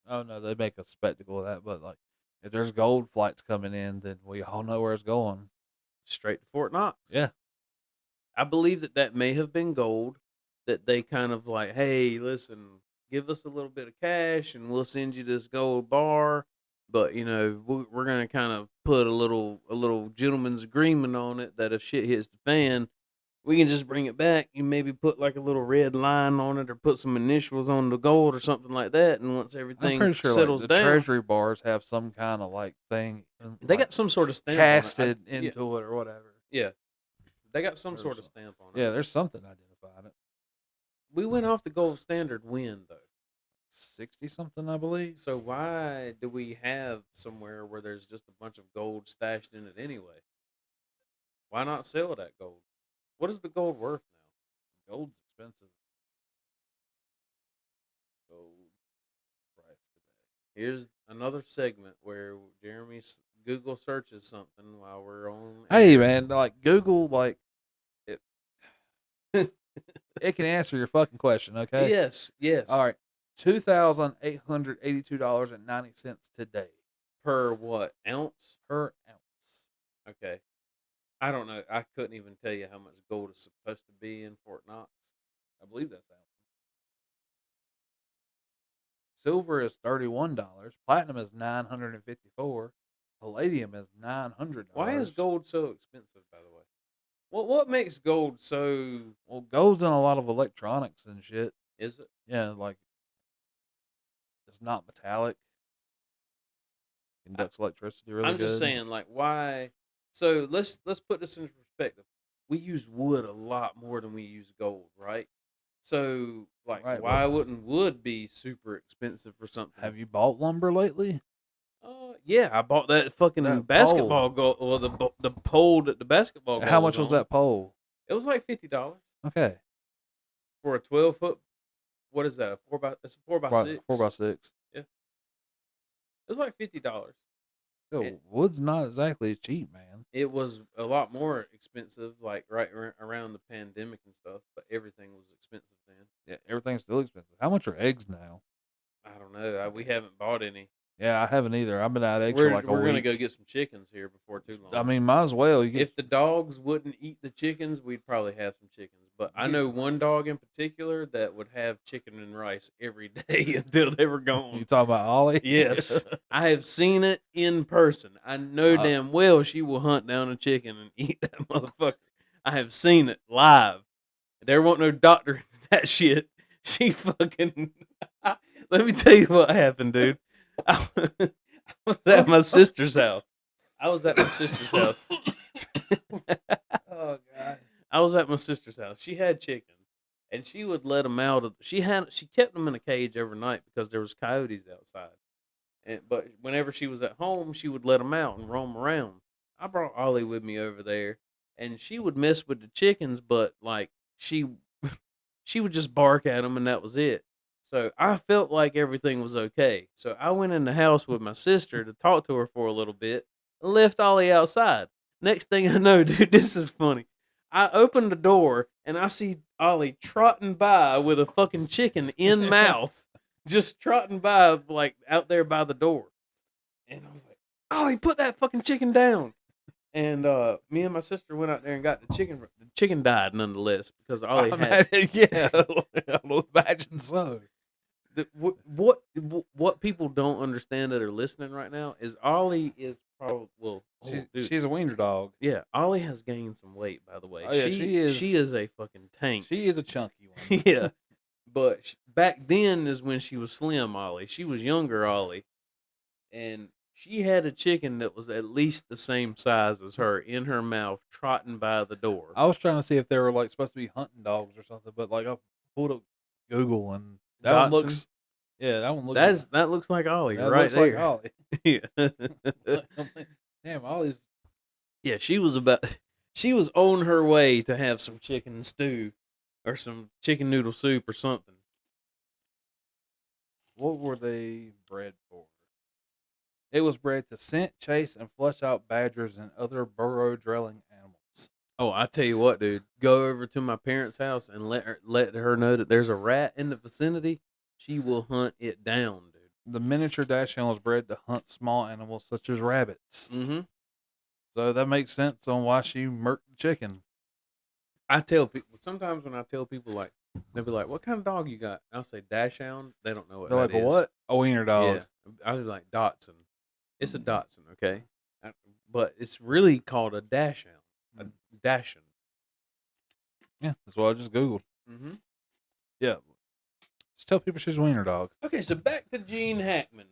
oh no, they make a spectacle of that. But like, if there's gold flights coming in, then we all know where it's going. Straight to Fort Knox. Yeah. I believe that may have been gold, that they kind of like, hey, listen, give us a little bit of cash and we'll send you this gold bar. But, we're going to kind of put a little gentleman's agreement on it that if shit hits the fan, we can just bring it back. You maybe put like a little red line on it or put some initials on the gold or something like that. And once I'm everything pretty sure settles like, the down, treasury bars have some kind of like thing. they like, got some sort of stamp casted on it. into it or whatever. Yeah. They got some There's sort of some- stamp on it. Yeah, there's something identifying it. We went off the gold standard when, though? 60 something, I believe. So why do we have somewhere where there's just a bunch of gold stashed in it anyway? Why not sell that gold? What is the gold worth now? Gold's expensive. Gold price today. Here's another segment where Jeremy Google searches something while we're on. Hey air. man, like Google, like it, it can answer your fucking question. Okay. Yes, yes. All right. $2,882.90 today Per what? Ounce? per ounce. Okay. I don't know. I couldn't even tell you how much gold is supposed to be in Fort Knox. I believe that's ounce. Silver is $31. Platinum is $954. Palladium is $900. Why is gold so expensive, by the way? What makes gold so? Well, gold's in a lot of electronics and shit. Is it? Yeah, like it's not metallic. Conducts electricity really I'm just good. saying, like, why? So let's put this in perspective. We use wood a lot more than we use gold, right? So, like, Right, why wouldn't wood be super expensive for something? Have you bought lumber lately? Yeah, I bought that fucking That basketball goal, or the pole that the basketball. How goal much was on. that pole? It was like $50 Okay, for a 12-foot. What is that? It's a 4x6. 4x6. It was like $50. Yo, It- wood's not exactly cheap, man. It was a lot more expensive, like around the pandemic and stuff. But everything was expensive then. Yeah, everything's still expensive. How much are eggs now? I don't know. We haven't bought any. Yeah, I haven't either. I've been out of eggs We're for like a we're gonna week. go get some chickens here before too long. I mean, might as well. You get if the dogs wouldn't eat the chickens, we'd probably have some chickens. But I know one dog in particular that would have chicken and rice every day until they were you gone. talking about Ollie? Yes, I have seen it in person. I know damn well she will hunt down a chicken and eat that motherfucker. I have seen it live. There wasn't no doctor in that shit. She fucking. Let me tell you what happened, dude. I was at my sister's house. I was at my sister's house. Oh god. I was at my sister's house. She had chickens, and she would let them out. She kept them in a cage overnight because there was coyotes outside. But whenever she was at home, she would let them out and roam around. I brought Ollie with me over there, and she would mess with the chickens, but like she she would just bark at them, and that was it. So I felt like everything was okay. So I went in the house with my sister to talk to her for a little bit and left Ollie outside. Next thing I know, dude, this is funny. I opened the door and I see Ollie trotting by with a fucking chicken in mouth, just trotting by like out there by the door. And I was like, Ollie, put that fucking chicken down. And me and my sister went out there and got the chicken. The chicken died nonetheless because Ollie had. Yeah, I'll imagine so. What people don't understand that are listening right now is Ollie is probably She's a wiener dog. yeah, Ollie has gained some weight, by the way. Oh, yeah, she is. She is a fucking tank. She is a chunky one. Yeah, but back then is when she was slim. Ollie, she was younger. Ollie, and she had a chicken that was at least the same size as her in her mouth, trotting by the door. I was trying to see if they were like supposed to be hunting dogs or something, but like I pulled up Google and that one looks. Yeah, that one looks. That looks like Ollie that right looks there. like Ollie. Yeah. Damn, Ollie's. Yeah, she was on her way to have some chicken stew or some chicken noodle soup or something. What were they bred for? It was bred to scent, chase, and flush out badgers and other burrow-dwelling animals. Oh, I tell you what, dude. Go over to my parents' house and let her know that there's a rat in the vicinity. She will hunt it down, dude. The miniature dachshund was bred to hunt small animals such as rabbits. Mm-hmm. So that makes sense on why she murked the chicken. I tell people sometimes when I tell people like they'll be like, "What kind of dog you got?" I'll say dachshund. They don't know what They're that like, is. what? A wiener dog. Yeah, I was like Dotson. It's a Dotson, okay, but it's really called a dachshund. A dachshund. Yeah, that's what I just Googled. Mm-hmm. Yeah. Just tell people she's a wiener dog. Okay, so back to Gene Hackman.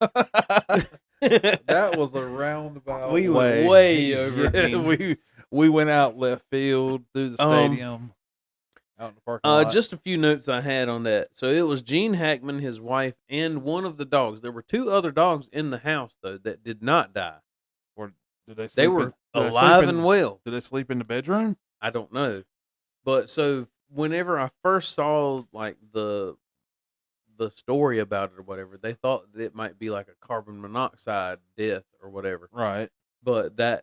That was a roundabout. We went way over. Yeah, we went out left field through the stadium, out in the parking lot. Just a few notes I had on that. So it was Gene Hackman, his wife, and one of the dogs. There were two other dogs in the house though that did not die. Or did they? They were alive and well. Did they sleep in the bedroom? I don't know, but so whenever I first saw like the story about it or whatever, they thought that it might be like a carbon monoxide death or whatever. Right. But that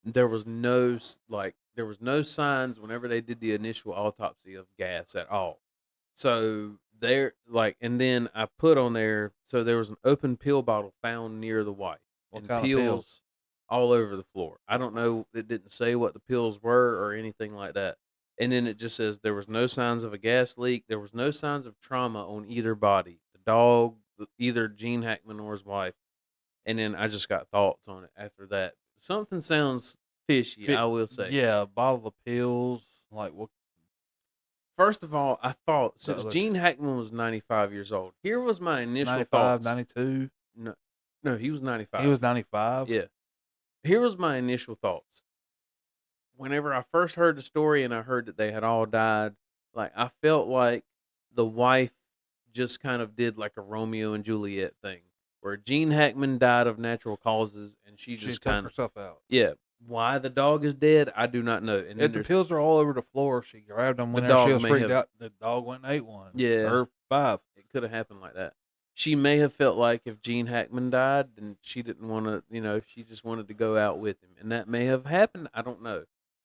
there was no signs whenever they did the initial autopsy of gas at all. So there and then I put on there, so there was an open pill bottle found near the wife. What and kind of pills? All over the floor. I don't know. It didn't say what the pills were or anything like that. And then it just says there was no signs of a gas leak. There was no signs of trauma on either body. The dog, either Gene Hackman or his wife. And then I just got thoughts on it after that. Something sounds fishy, I will say. Yeah, a bottle of pills. Like what? First of all, I thought since look- Gene Hackman was 95 years old, here was my initial 95, thoughts. 92. No, he was 95. He was 95. Yeah. Here was my initial thoughts. Whenever I first heard the story and I heard that they had all died, like I felt like the wife just kind of did like a Romeo and Juliet thing, where Gene Hackman died of natural causes and she just took kind of herself out. Yeah. Why the dog is dead, I do not know. And then If the pills are all over the floor, she grabbed them whenever dog she was may freaked have- out. The dog went and ate one. Yeah. Or 5. it could have happened like that. She may have felt like if Gene Hackman died, then she didn't want to, she just wanted to go out with him, and that may have happened. I don't know.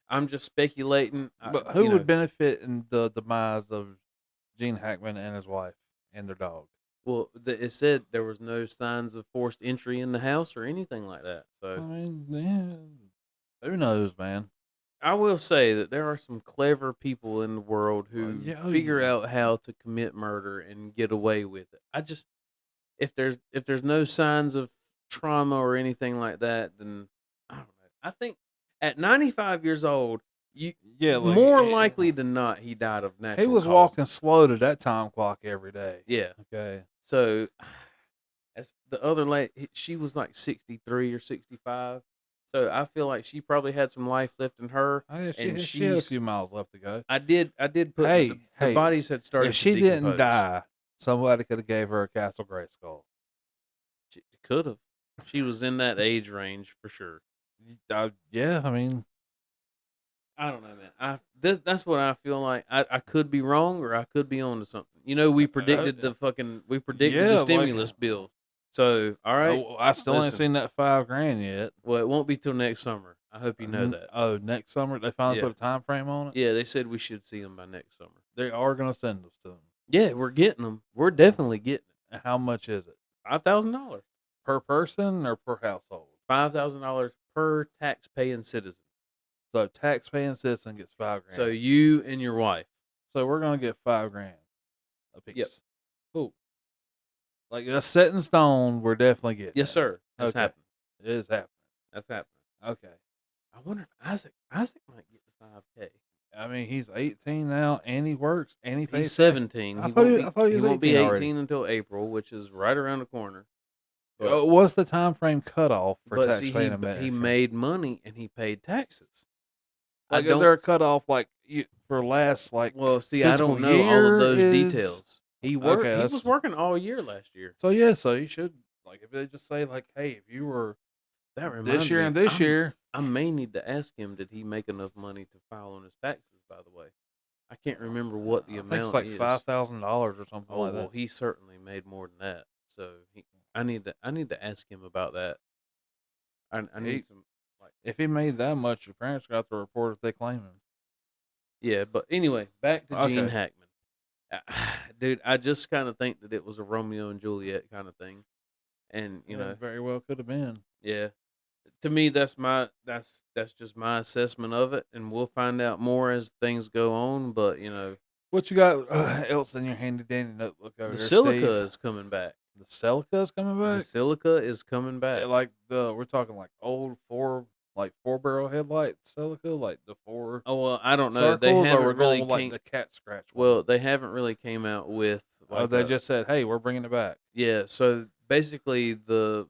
I'm just speculating. But who would benefit in the demise of Gene Hackman and his wife and their dog? Well, it said there was no signs of forced entry in the house or anything like that. I So mean, yeah, who knows, man? I will say that there are some clever people in the world who figure out how to commit murder and get away with it. I just, if there's no signs of trauma or anything like that, then I don't know. I think at 95 years old, Yeah, like, more likely than not, he died of natural. he was causes. walking slow to that time clock every day. Yeah. Okay. So, as the other lady, she was like 63 or 65. So I feel like she probably had some life left in her. Oh, yeah, and she had a few miles left to go. I did put Hey, the bodies had started. If she to didn't decompose. die, somebody could have gave her a Castle Greyskull. She could have. She was in that age range for sure. Yeah, I mean, I don't know, man. That's what I feel like. I could be wrong or I could be on to something. You know, we predicted the Yeah, stimulus bill. So all right, I still ain't listen. seen that $5,000 yet. Well, it won't be till next summer. I hope you know that. Oh, next summer they finally Yeah. put a time frame on it. Yeah, they said we should see them by next summer. They are gonna send us to them. Yeah, we're getting them. We're definitely getting it. And how much is it $5,000 per person or per household? $5,000 per tax-paying citizen. So tax-paying citizen gets $5,000. So you and your wife. So we're gonna get $5,000 a piece. Yep. Cool. Like that's set in stone. We're definitely getting. Yes, sir. That's Okay. happening. It is happening. That's happening. Okay. I wonder if Isaac might get the 5K. I mean, he's 18 now, and he works, and he pays. He's 17. I thought he was won't be 18 18 already. until April, which is right around the corner. What's the time frame cutoff for But tax see, paying America? he made money and he paid taxes. Like, is there a cutoff like for last like? Well, see, I don't know all of those details. He worked. Okay, he was working all year last year. So yeah, so you should like if they just say like, hey, if you were that reminds this year me, and this year, I may need to ask him. Did he make enough money to file on his taxes? By the way, I can't remember what the amount it's like is. $5,000 or something Oh like that. well, he certainly made more than that. So I need to ask him about that. I need some like if he made that much, your parents got to report if they claim him. Yeah, but anyway, back to Gene Okay. Hackman. Dude, I just kind of think that it was a Romeo and Juliet kind of thing, and you know, It very well could have been. yeah. To me, that's just my assessment of it, and we'll find out more as things go on. But you know, What you got else in your handy dandy notebook over the there, silica Steve? is coming back. The silica's coming The back. silica is coming back. Like we're talking like old four barrel headlight silica, like the four. Oh well, I don't know. Circles, They or haven't we're really going like the cat scratch. Well, they haven't really came out with. Like they just said, "Hey, we're bringing it back." Yeah. So basically, the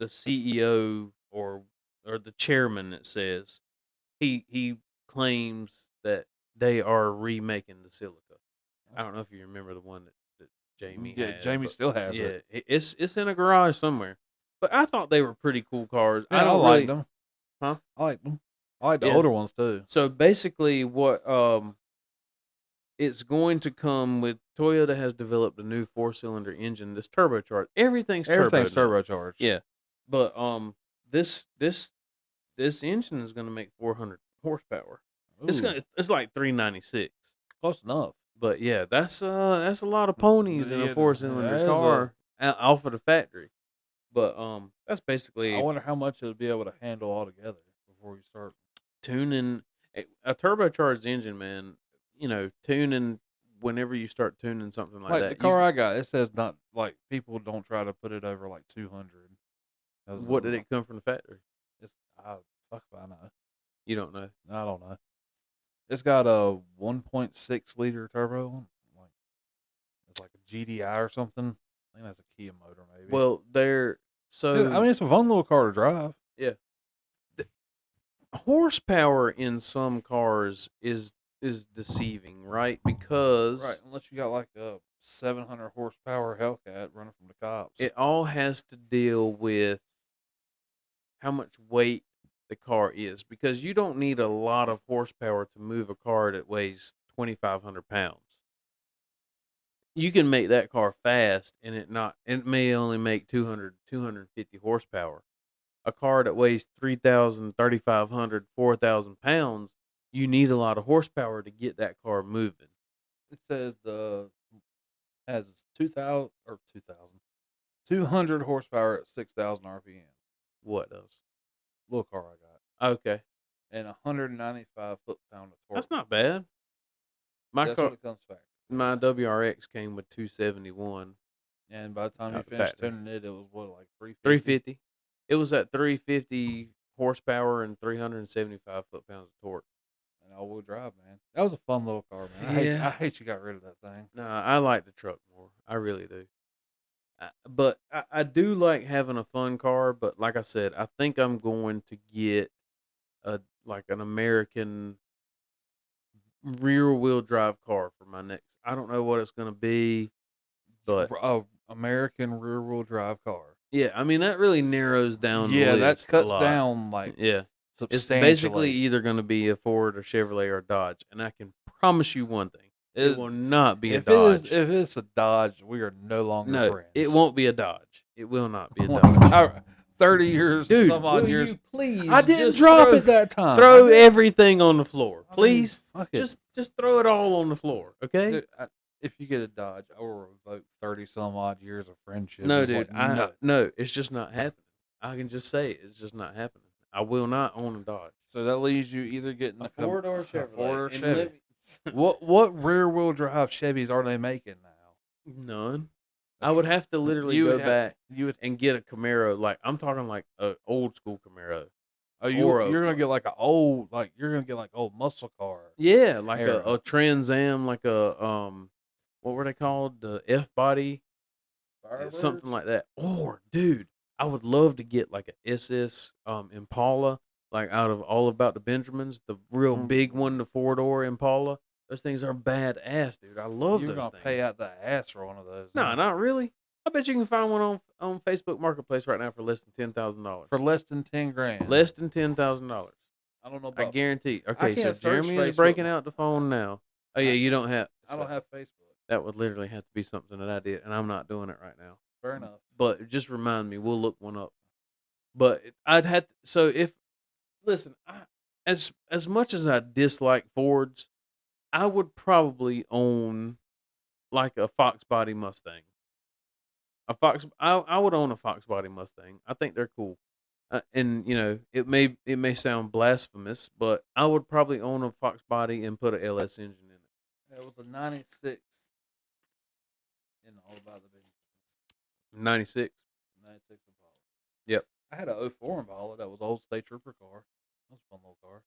CEO or the chairman, it says, he claims that they are remaking the silica. I don't know if you remember the one that Jamie had. Jamie still has it. Yeah, it's in a garage somewhere. But I thought they were pretty cool cars. Yeah, I liked them. Huh? I liked them. I like the older ones too. So basically, what it's going to come with Toyota has developed a new 4-cylinder engine that's turbocharged. Everything's turbocharged. Yeah, but this engine is going to make 400 horsepower. Ooh, It's like 396. close enough. But yeah, that's a lot of ponies in a 4-cylinder car off of the factory. But that's basically. I wonder how much it'll be able to handle altogether before you start tuning a turbocharged engine, man. You know, tuning whenever you start tuning something like that. The car I got, it says not like people don't try to put it over like 200. What did it come from the factory? It's fuck if I know. You don't know? I don't know. It's got a 1.6 liter turbo. Like it's like a GDI or something. I think that's a Kia motor, maybe. Well, I mean, it's a fun little car to drive. Yeah. The horsepower in some cars is deceiving, right? Because unless you got like a 700 horsepower Hellcat running from the cops. It all has to deal with how much weight the car is, because you don't need a lot of horsepower to move a car that weighs 2,500 pounds. You can make that car fast, and it may only make 250 horsepower. A car that weighs 3,000, 3,500, 4,000 pounds, you need a lot of horsepower to get that car moving. It says has 200 horsepower at 6,000 RPM. What does? Little car I got. Okay. And 195 foot-pound of torque. That's not bad. That's what it comes back. My WRX came with 271. And by the time you finished tuning it, it was what, like 350? 350. It was at 350 horsepower and 375 foot-pounds of torque. all-wheel drive, man. That was a fun little car, man. I Yeah. hate you got rid of that thing. Nah, I like the truck more. I really do. But I do like having a fun car. But like I said, I think I'm going to get an American rear wheel drive car for my next. I don't know what it's going to be, but American rear-wheel drive car. yeah, I mean that really narrows down. Yeah, the that list cuts a lot. down like Yeah, it's substantially. basically either going to be a Ford or Chevrolet or Dodge, and I can promise you one thing: it will not be a Dodge. If it's a Dodge, we are no longer friends. It won't be a Dodge. It will not be a Dodge. 30 years, Dude, some odd years. You please, I didn't just drop it that time. Throw everything on the floor, please. Fuck it. Just throw it all on the floor, okay? Dude, if you get a Dodge, I will revoke 30 some odd years of friendship. No, It's dude, like, no, it's just not happening. I can just say it's just not happening. I will not own a Dodge. So that leaves you either getting a Ford or a Chevrolet. Ford or Chevy. What rear wheel drive Chevys are they making now? None. I would have to literally go back and get a Camaro. Like I'm talking like an old school Camaro. Oh, you're gonna get like old muscle car. Yeah, like a Trans Am, like a what were they called? The F body, something like that. Or dude, I would love to get like a SS Impala, like out of All About the Benjamins, the real big one, the 4-door Impala. Those things are badass, dude. I love those things. You're gonna pay out the ass for one of those. No, not really. I bet you can find one on Facebook Marketplace right now for less than $10,000. For less than $10,000. Less than $10,000. I don't know about. I guarantee. Okay, so Jeremy is breaking out the phone now. Oh yeah, you don't have. I don't have Facebook. That would literally have to be something that I did, and I'm not doing it right now. Fair enough. But just remind me, we'll look one up. But I'd have to, so if listen, as much as I dislike Fords, I would probably own like a Fox body Mustang. I would own a Fox body Mustang. I think they're cool. And you know, it may sound blasphemous, but I would probably own a Fox body and put an LS engine in it. It was a 96 in All About the Benjamins. 96 Impala. Yep. I had a 04 Impala that was old State Trooper car. That was a fun little car.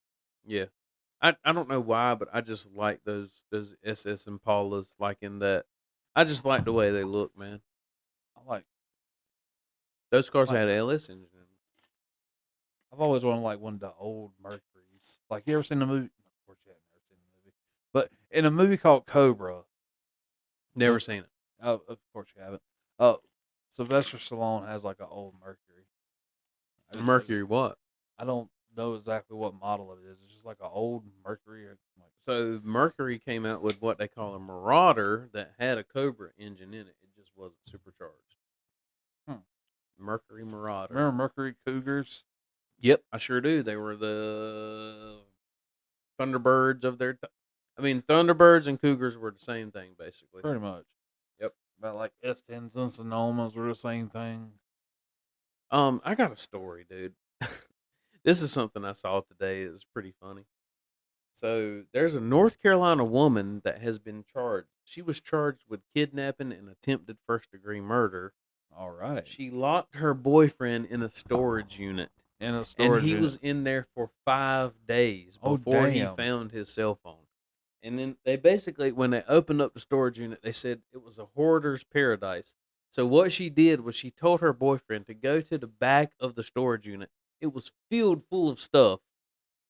Yeah. I don't know why, but I just like those SS Impalas, like in that. I just like the way they look, man. I like those cars had an LS engine in them. I've always wanted like one of the old Mercuries. Like you ever seen the movie? Of course you haven't ever seen the movie, but in a movie called Cobra. Never seen it. Oh, of course you haven't. Sylvester Stallone has like an old Mercury. Mercury what? I don't know exactly what model it is. It's just like an old Mercury. So Mercury came out with what they call a Marauder that had a Cobra engine in it. It just wasn't supercharged. Mercury Marauder. Remember Mercury Cougars? Yep, I sure do. They were the Thunderbirds of their Thunderbirds and Cougars were the same thing, basically. Pretty much. Yep. About like S10s and Sonomas were the same thing. I got a story, dude. This is something I saw today. It's pretty funny. So there's a North Carolina woman that has been charged. She was charged with kidnapping and attempted first-degree murder. All right. She locked her boyfriend in a storage unit. And he was in there for 5 days before he found his cell phone. And then they basically, when they opened up the storage unit, they said it was a hoarder's paradise. So what she did was she told her boyfriend to go to the back of the storage unit. It was filled full of stuff.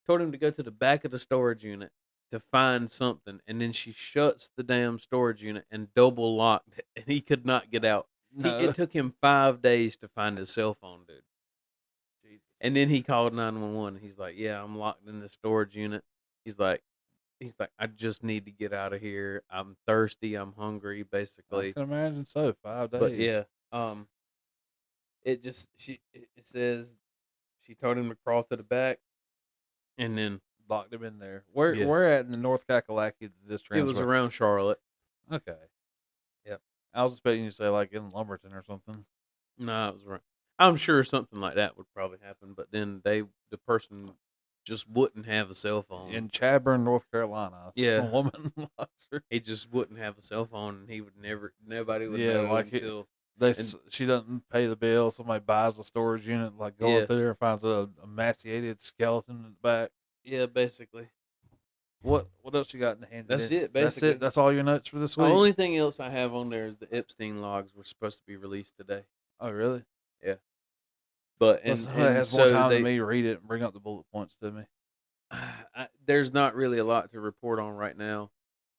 Told him to go to the back of the storage unit to find something. And then she shuts the damn storage unit and double locked it. And he could not get out. No. It took him 5 days to find his cell phone, dude. Jesus. And then he called 911. He's like, yeah, I'm locked in the storage unit. He's like, I just need to get out of here. I'm thirsty. I'm hungry, basically. I can imagine so. 5 days. But yeah, it says she told him to crawl to the back, and then locked him in there. Where at in the North Kakalaki did this transfer? It was around Charlotte. Okay. Yep. I was expecting you to say like in Lumberton or something. No, it was right. I'm sure something like that would probably happen, but then the person just wouldn't have a cell phone. In Chadburn, North Carolina. Yeah. A woman lost her. He just wouldn't have a cell phone, and he would nobody would know like until... she doesn't pay the bill. Somebody buys the storage unit, like going through there and finds a emaciated skeleton in the back. Yeah, basically. What else you got in the hand? That's it, That's basically. it. That's all your notes for this The week. only thing else I have on there is the Epstein logs were supposed to be released today. Oh, really? Yeah. But Well, and, somebody and has more so time they than me. Read it and bring up the bullet points to me. there's not really a lot to report on right now.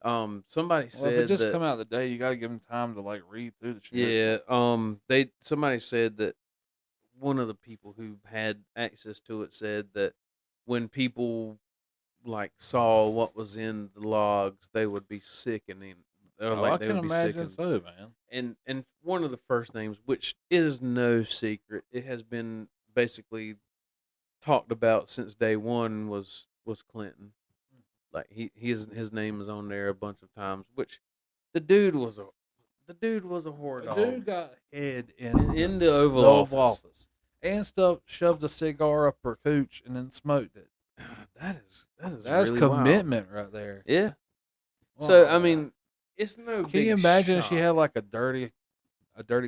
Somebody Well, if it said just that come out the day, you got to give them time to like read through the shit. yeah, somebody said that one of the people who had access to it said that when people like saw what was in the logs, they would be sickening. Or Oh, like I they can would be imagine sickened. so, man. And one of the first names, which is no secret, it has been basically talked about since day one, was Clinton. Like his name is on there a bunch of times. Which the dude was a whore A dog. dude got head in the Oval the Oval Office. Office and stuff. Shoved a cigar up her cooch and then smoked it. That is That's really wild. commitment right there. Yeah. So I Wow. mean, it's no. Can big you imagine if shock. she had like a dirty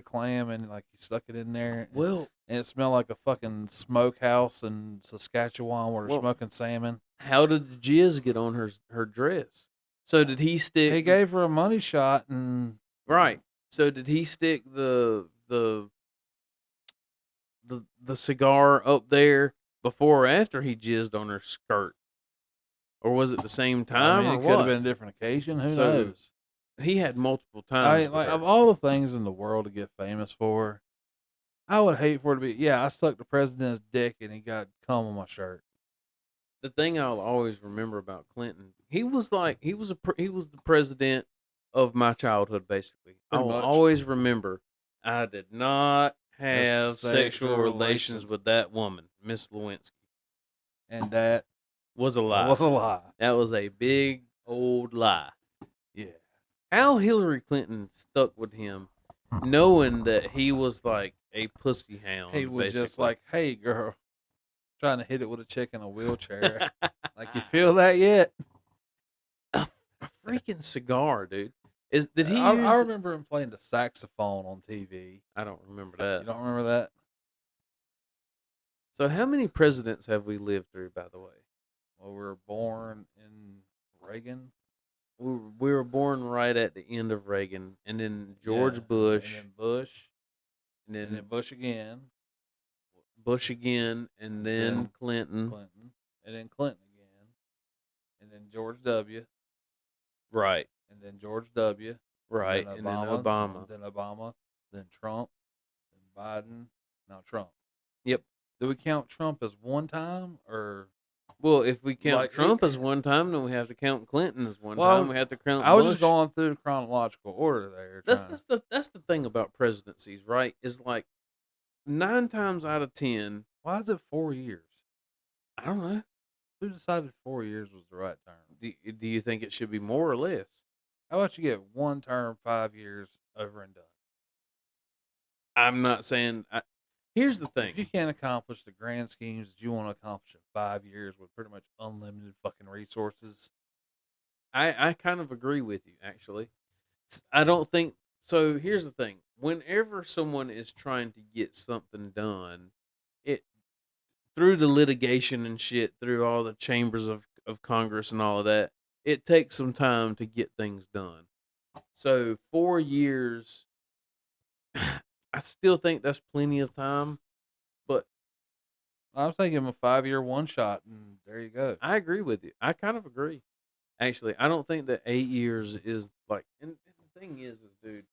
clam and like you stuck it in there? Well, And it smelled like a fucking smokehouse in Saskatchewan where they're Well- smoking salmon. how did the jizz get on her dress? So did he stick? He gave her a money shot and right. So did he stick the cigar up there before or after he jizzed on her skirt, or was it the same time? I mean, or it could what? have been a different occasion. Who So, knows? He had multiple times. I mean, with like her. of all the things in the world to get famous for, I would hate for it to be. Yeah, I sucked the president's dick and he got cum on my shirt. The thing I'll always remember about Clinton, he was the president of my childhood. Basically, I Pretty will much. always remember I did not have sexual sexual relations relations. with that woman, Miss Lewinsky. And that Was a lie. was a lie. That was a big old lie. Yeah. How Hillary Clinton stuck with him, knowing that he was like a pussy hound. He was basically. just like, "Hey, girl," trying to hit it with a chick in a wheelchair. Like, you feel that yet? a freaking cigar, dude. Did he? I use the- remember him playing the saxophone on TV. I don't remember that. You don't remember that? So how many presidents have we lived through, by the way? Well, we were born in Reagan. We were born right at the end of Reagan, and then George Yeah, Bush, and then Bush, and and then then Bush again, Bush again, and then Then Clinton. Clinton, and then Clinton again, and then George W, Right, and then George W, right, and then Obama. and then Obama, then Trump, then Biden, now Trump. Yep. Do we count Trump as one time or? Well, if we count Like, Trump as one time, then we have to count Clinton as one Well, time. We have to count. I was Bush. just going through the chronological order there. That's the thing about presidencies, right? Is like 9 times out of 10. Why is it 4 years? I don't know. Who decided 4 years was the right term? Do you think it should be more or less? How about you get one term, 5 years, over and done? I'm not saying. Here's the If you thing. can't accomplish the grand schemes that you want to accomplish in 5 years with pretty much unlimited fucking resources, I kind of agree with you, actually. I don't think so. Here's the thing. Whenever someone is trying to get something done, it through the litigation and shit, through all the chambers of Congress and all of that, it takes some time to get things done. So 4 years, I still think that's plenty of time, but I was thinking a 5-year one shot, and there you go. I agree with you. I kind of agree. Actually, I don't think that 8 years is like, and the thing is, dude,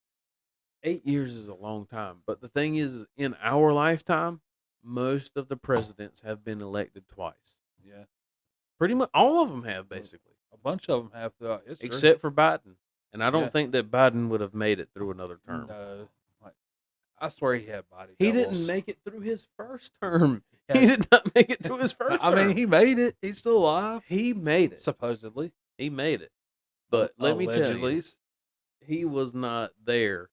8 years is a long time. But the thing is, in our lifetime, most of the presidents have been elected twice. Yeah, Pretty much all of them have, basically, a bunch of them have throughout history. except for Biden. And I don't Yeah. think that Biden would have made it through another term. No, like, I swear he had body. He doubles. didn't make it through his first term. Yeah. He did not make it through his first I term. mean, he made it. He's still alive, He made it. supposedly. He made it. But let me tell Allegedly. you, he was not there.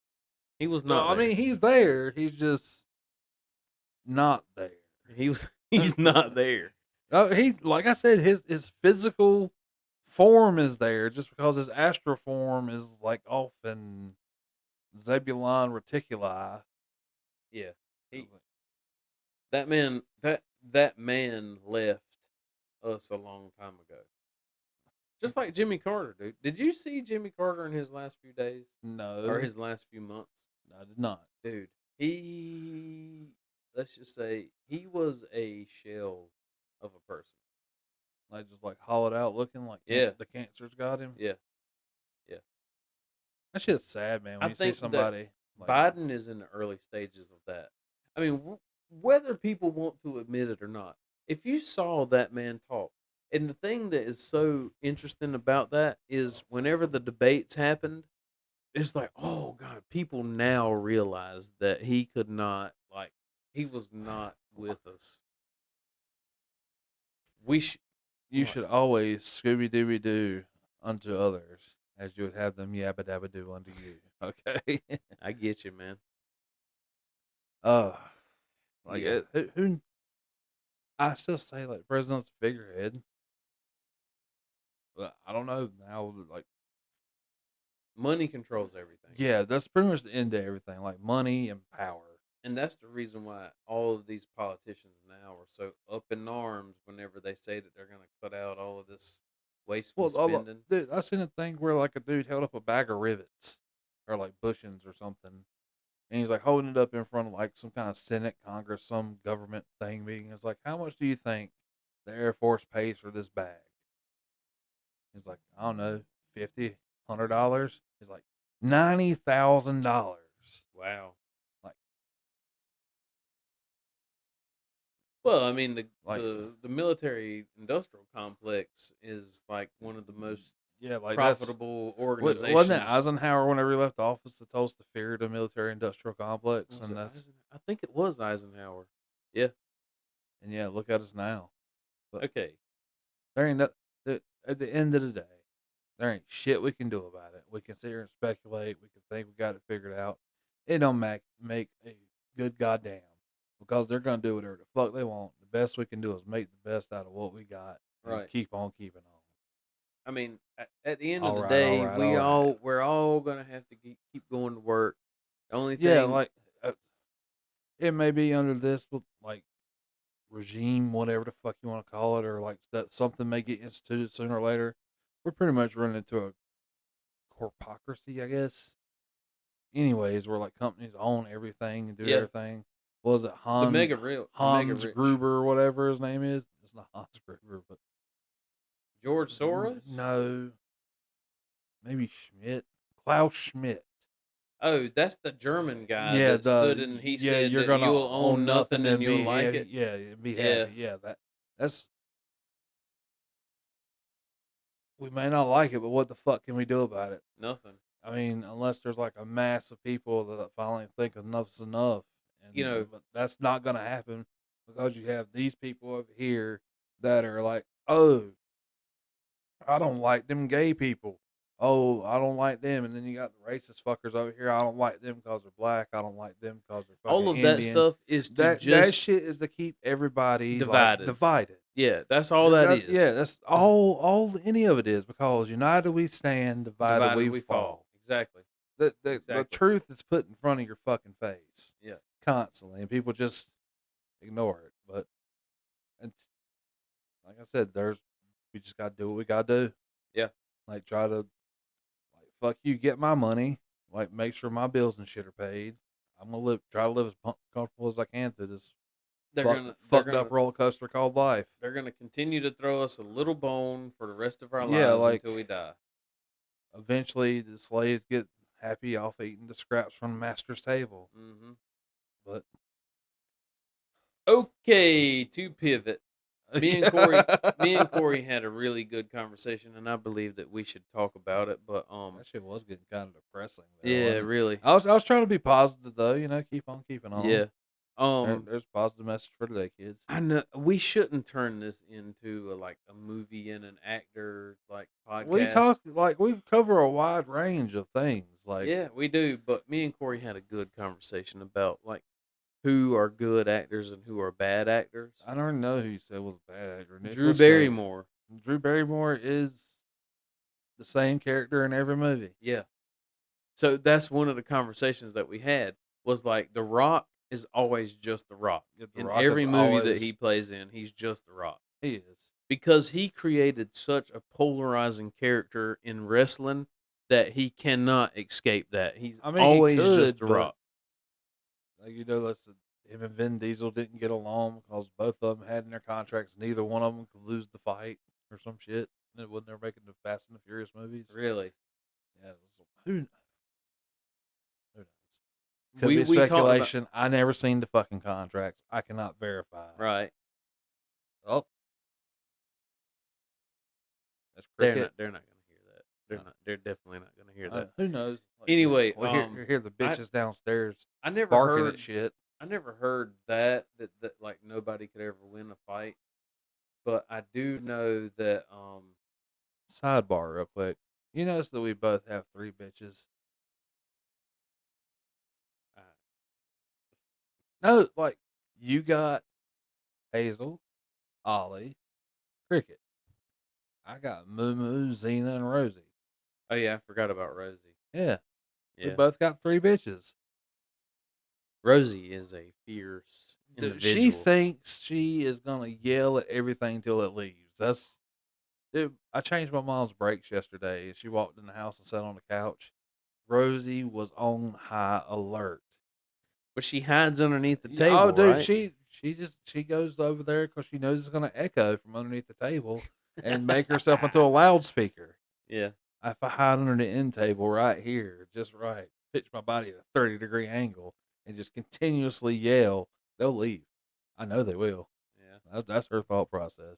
He was No, not. I there. mean, he's there. He's just not there. He's not there. Oh, like I said, his physical form is there just because his astral form is like off in Zebulon Reticuli. Yeah. That man left us a long time ago. Just like Jimmy Carter, dude. Did you see Jimmy Carter in his last few days No, or his last few months? I did not. Dude, let's just say he was a shell of a person. Like just like hollowed out, looking like Yeah. the cancer's got him. Yeah. That shit's sad, man. When I you see think that somebody like, Biden is in the early stages of that. I mean, whether people want to admit it or not, if you saw that man talk, and the thing that is so interesting about that is whenever the debates happened, it's like, oh God, people now realize that he could not, like, he was not with us. you should always Scooby Dooby Doo unto others as you would have them yabba dabba do unto you. Okay. I get you, man. Like Yeah. who I still say like president's the figurehead. But I don't know now. Like, Money controls everything. yeah, that's pretty much the end of everything. Like money and power. And that's the reason why all of these politicians now are so up in arms whenever they say that they're going to cut out all of this wasteful spending. Dude, I seen a thing where like a dude held up a bag of rivets or like bushings or something, and he's like holding it up in front of like some kind of Senate, Congress, some government thing meeting. It's like, how much do you think the Air Force pays for this bag? He's like, I don't know, $50, $100. He's like, $90,000. Wow. Like, well, I mean, Like- the military industrial complex is like one of the most yeah, like profitable organizations. Wasn't it Eisenhower whenever he left office that told us to fear the military industrial complex? Was And it that's I think it was Eisenhower. Yeah. and yeah, look at us now. But Okay. there ain't at the end of the day, there ain't shit we can do about it. We can sit here and speculate. We can think we got it figured out. It don't make a good goddamn because they're gonna do whatever the fuck they want. The best we can do is make the best out of what we got and Right. keep on keeping on. I mean, at the end All of the right, day, all right. we're all gonna have to keep going to work. The only thing, Yeah, like it may be under this like regime, whatever the fuck you want to call it, or like that something may get instituted sooner or later. We're pretty much running into a corpocracy, I guess. Anyways, where like companies own everything and do Yeah. everything. What was it the mega Hans rich. Gruber or whatever his name is? It's not Hans Gruber, but George Soros. No, maybe Schmidt, Klaus Schmidt. Oh, that's the German guy Yeah, that stood and he said you're that gonna you'll own nothing and you'll be like happy. it. Yeah, and be Yeah. happy. Yeah, that's. We may not like it, but what the fuck can we do about it? Nothing. I mean, unless there's like a mass of people that finally think enough's enough, and but that's not gonna happen because you have these people over here that are like, oh, I don't like them gay people. Oh, I don't like them, and then you got the racist fuckers over here. I don't like them because they're black. I don't like them because they're fucking All of that Indian. stuff is to That just shit is to keep everybody Divided. divided. yeah. That's all that is. Yeah, that's all any of it is because united we stand, divided, we fall. Exactly. The Exactly. truth is put in front of your fucking face. Yeah. Constantly, and people just ignore it. But and like I said, we just gotta do what we gotta do. Yeah. Like try to fuck you, get my money, like make sure my bills and shit are paid. I'm gonna try to live as comfortable as I can through this fucked up roller coaster called life. They're gonna continue to throw us a little bone for the rest of our Yeah, lives like- until we die. Eventually, the slaves get happy off eating the scraps from the master's table. Mm-hmm. But Okay, to pivot. Me and Corey had a really good conversation, and I believe that we should talk about it. But that shit was getting kind of depressing. Though, yeah, wasn't it? really, I was trying to be positive though. Keep on keeping on. yeah. There's a positive message for today, kids. I know we shouldn't turn this into a movie and an actor podcast. We cover a wide range of things. Like yeah, we do. But me and Corey had a good conversation about who are good actors and who are bad actors. I don't know who you said was a bad actor. Drew Barrymore. Drew Barrymore is the same character in every movie. Yeah. So that's one of the conversations that we had was like The Rock is always just The Rock. Yeah, The In Rock every is movie that always- he plays in, he's just The Rock. He is. because he created such a polarizing character in wrestling that he cannot escape that. He's I mean, he always could, just The but- Rock. Like, listen, him and Vin Diesel didn't get along because both of them had in their contracts neither one of them could lose the fight or some shit. And it wasn't they're making the Fast and the Furious movies. Really? Yeah, who knows? Could We be talked about speculation. I never seen the fucking contracts. I cannot verify. right. Oh, that's They're cricket. not. They're not going to hear that. They're No. not. They're definitely not going to hear that. Who knows? Like, Anyway, we hear the bitches downstairs I never barking heard. at shit. I never heard that like nobody could ever win a fight, but I do know that Sidebar, real quick. You notice that we both have 3 bitches. uh, No, like you got Hazel, Ollie, Cricket. I got Moo, Xena, and Rosie. oh yeah, I forgot about Rosie. Yeah, we Yeah, both got 3 bitches. Rosie is a fierce Dude, individual. she thinks she is gonna yell at everything till it leaves. Dude. I changed my mom's brakes yesterday, and she walked in the house and sat on the couch. Rosie was on high alert. But she hides underneath the Yeah, table. oh, dude, right? she goes over there because she knows it's gonna echo from underneath the table and make herself into a loudspeaker. Yeah. If I hide under the end table right here, just right, pitch my body at a 30-degree angle, and just continuously yell, they'll leave. I know they will. Yeah. That's her thought process.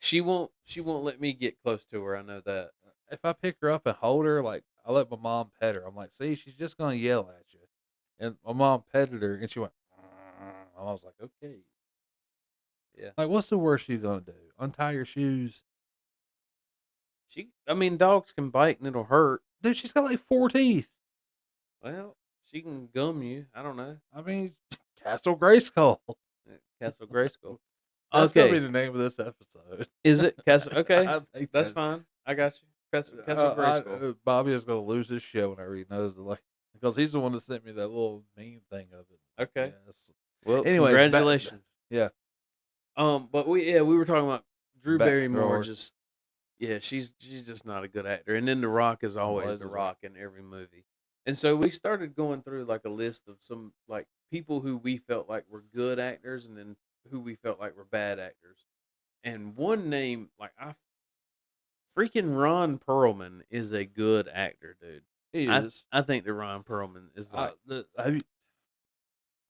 She won't let me get close to her. I know that. If I pick her up and hold her, like I let my mom pet her, I'm like, see, she's just gonna yell at you. And my mom petted her, and she went. I was like, okay. Yeah. Like, what's the worst you gonna do? Untie your shoes, I mean, dogs can bite and it'll hurt. dude. She's got like 4 teeth. Well, she can gum you. I don't know. I mean, Castle Greyskull. Castle Grayskull. That's gonna be Okay. the name of this episode. Is it Castle? Okay. I think That's that- fine. I got you. Castle Grayskull. Bobby is gonna lose his shit whenever he knows it, like because he's the one that sent me that little meme thing of it. Okay. Yes. Well, Anyways, back- congratulations. yeah. But we were talking about Drew Back Barrymore. rower. Just she's just not a good actor. And then The Rock is always Always The is. Rock in every movie. And so we started going through like a list of some like people who we felt like were good actors, and then who we felt like were bad actors. And one name, like freaking Ron Perlman is a good actor, dude. He I is. I think that Ron Perlman is like I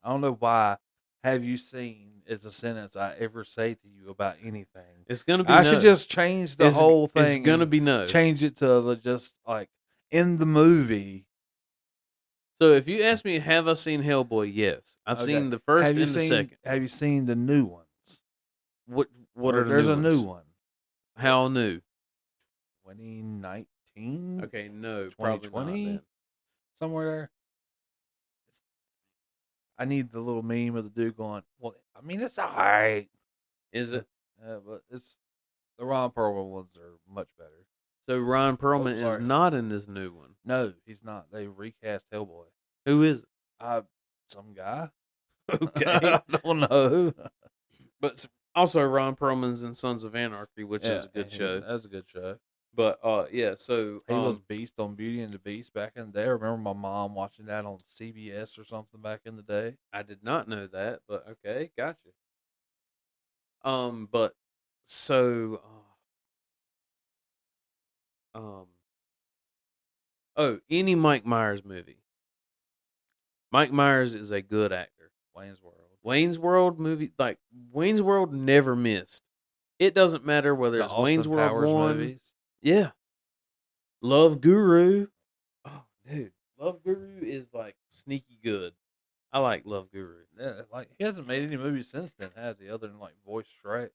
don't know why. Have you seen is a sentence I ever say to you about anything. it's gonna be. I no. should just change the It's- whole thing. It's gonna and be no. change it to just like in the movie. So if you ask me, have I seen Hellboy? Yes, I've Okay. seen the first Have you and the seen? second. Have you seen the new ones? What are the There's new a new ones? one. How new? 2019. Okay, no, probably not 2020? then. Somewhere there. I need the little meme of the dude going, well, I mean, it's all right. Is it? But it's the Ron Perlman ones are much better. So Ron Perlman is sorry. not in this new one. No, he's not. They recast Hellboy. Who is it? Some guy. Okay. I don't know. But also Ron Perlman's in Sons of Anarchy, which is a good and show. That's a good show. But yeah, so He was Beast on Beauty and the Beast back in the day. I remember my mom watching that on CBS or something back in the day. I did not know that, but okay, gotcha. But so any Mike Myers movie. Mike Myers is a good actor. Wayne's World. Wayne's World movie, like Wayne's World never missed. It doesn't matter whether The it's Austin Wayne's World Powers 1. movies. Yeah. Love Guru. Oh, dude. Love Guru is like sneaky good. I like Love Guru. Yeah, like he hasn't made any movies since then, has he? Other than like Voice Shrek.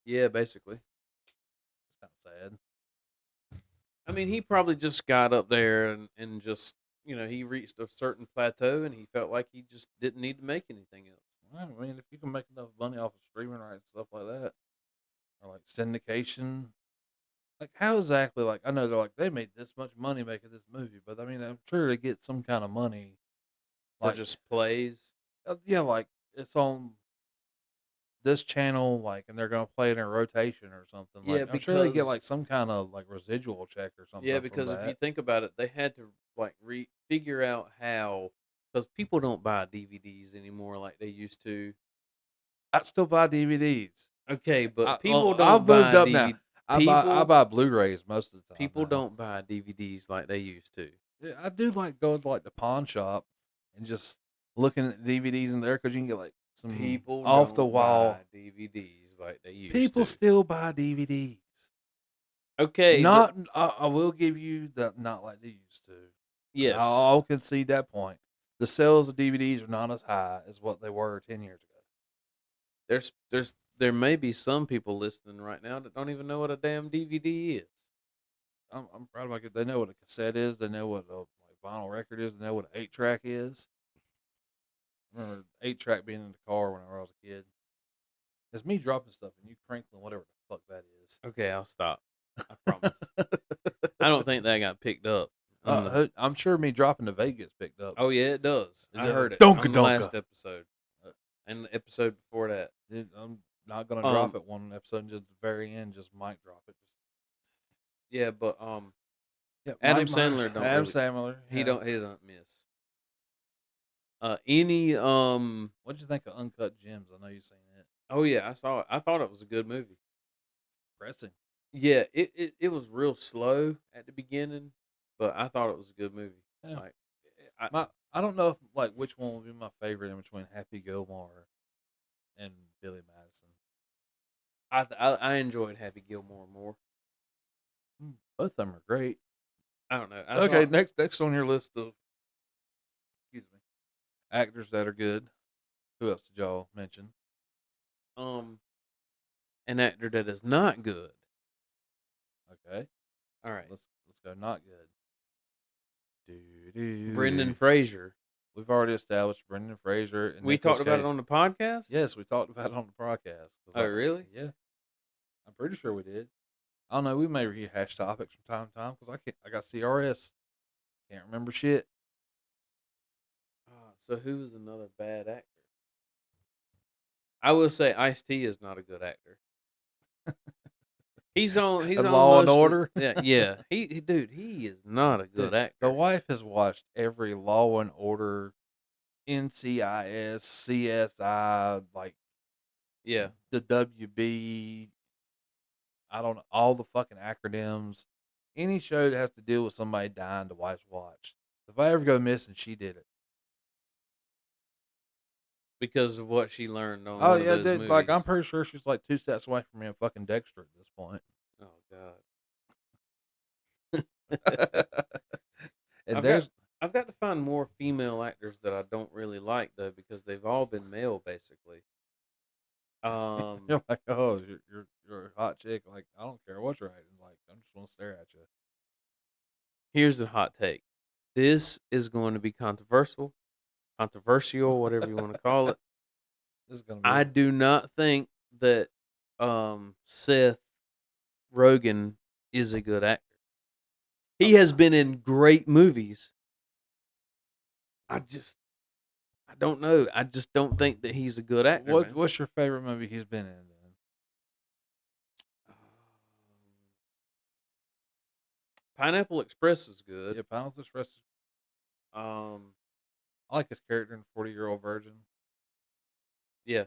Yeah, basically. It's kind of sad. I mean, he probably just got up there and just, he reached a certain plateau and he felt like he just didn't need to make anything else. Well, I mean, if you can make enough money off of streaming rights and stuff like that, or like syndication, like how exactly? Like I know they're like they made this much money making this movie, but I mean, I'm sure they get some kind of money. Like just plays. Yeah, like it's on this channel, like, and they're gonna play it in rotation or something. Yeah, Like, I'm sure they get because like some kind of like residual check or something yeah, from because if you that. think about it, they had to like figure out how, because people don't buy DVDs anymore like they used to. I still buy DVDs. Okay, but Well, people I've don't moved buy up now. DVD. I People buy Blu-rays most of the time people now. don't buy DVDs like they used to. Yeah, I do like going to like the pawn shop and just looking at DVDs in there because you can get like some People off the don't wall. buy DVDs like they used People to. still buy DVDs. Okay, Not, I will give you that, not like they used to. yes, I'll concede that point. The sales of DVDs are not as high as what they were 10 years ago. there may be some people listening right now that don't even know what a damn DVD is. I'm proud of my kids. They know what a cassette is. They know what a like, vinyl record is. They know what an 8-track is. I remember 8-track being in the car when I was a kid. It's me dropping stuff and you crinkling whatever the fuck that is. Okay, I'll stop. I promise. I don't think that got picked up. I'm sure me dropping the Vegas picked up. Oh yeah, it does. I just heard it donka on the donka. last episode, and the episode before that. I'm not gonna drop it one episode and just at the very end, just mic drop it. Yeah, but Yeah, Adam Sandler don't. Adam Really, Sandler. he don't miss. Any What'd you think of Uncut Gems? I know you've seen it. Oh yeah, I saw it. I thought it was a good movie. Pressing. Yeah, it was real slow at the beginning, but I thought it was a good movie. Yeah. Like I don't know if like which one would be my favorite in between Happy Gilmore and Billy Madison. I enjoyed Happy Gilmore more. Both of them are great. I don't know. Okay, next on your list of actors that are good. Who else did y'all mention? An actor that is not good. Okay. All right. Let's go not good. Brendan Fraser. We've already established Brendan Fraser. And We Nicolas talked about Cage. it on the podcast? Yes, we talked about it on the podcast. Oh, really? Yeah. I'm pretty sure we did. I don't know. We may rehash topics from time to time because I got CRS. Can't remember shit. So who's another bad actor? I will say Ice-T is not a good actor. He's on Law and Order. Yeah. He is not a good actor. The wife has watched every Law and Order, NCIS, CSI, like yeah, the WB. I don't know, all the fucking acronyms. Any show that has to deal with somebody dying, the wife's watched. If I ever go missing, she did it. Because of what she learned on. Oh one yeah, of those dude. movies. Like I'm pretty sure she's like 2 steps away from being fucking Dexter at this point. Oh God. And I've got to find more female actors that I don't really like though, because they've all been male basically. You're like, oh, you're a hot chick. Like I don't care what you're acting like. I'm just gonna stare at you. Here's the hot take. This is going to be controversial, whatever you want to call it. This is gonna be. I do not think that Seth Rogen is a good actor. He has been in great movies. I don't know. I just don't think that he's a good actor. What's your favorite movie he's been in? Then Pineapple Express is good. yeah, Pineapple Express. I I like his character in 40-Year-Old Virgin. Yeah.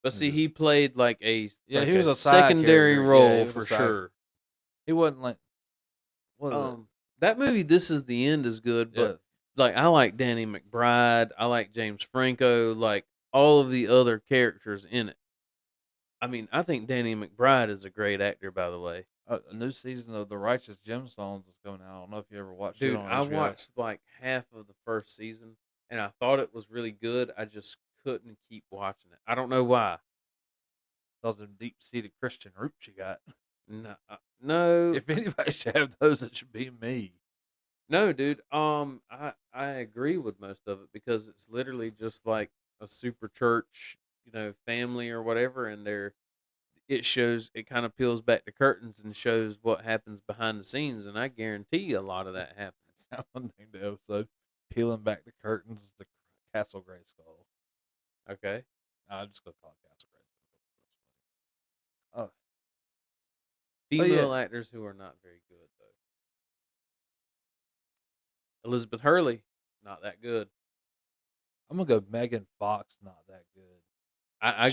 But see, he played like a he like was a a side secondary character. role Yeah, he was for a side- sure. He wasn't like what is it? That movie, This Is the End, is good, but like I like Danny McBride, I like James Franco, like all of the other characters in it. I mean, I think Danny McBride is a great actor, by the way. A new season of The Righteous Gemstones is coming out. I don't know if you ever watched it. Dude, On I HBO. watched like half of the first season, and I thought it was really good. I just couldn't keep watching it. I don't know why. Those are deep-seated Christian roots you got. No. If anybody should have those, it should be me. No, dude. I agree with most of it because it's literally just like a super church, family or whatever, and it kind of peels back the curtains and shows what happens behind the scenes, and I guarantee a lot of that happens. I named the episode "Peeling Back the Curtains." The Castle Greyskull. Okay. I'm just gonna call it Castle Female actors who are not very good though. Elizabeth Hurley, not that good. I'm gonna go Megan Fox. Not that good.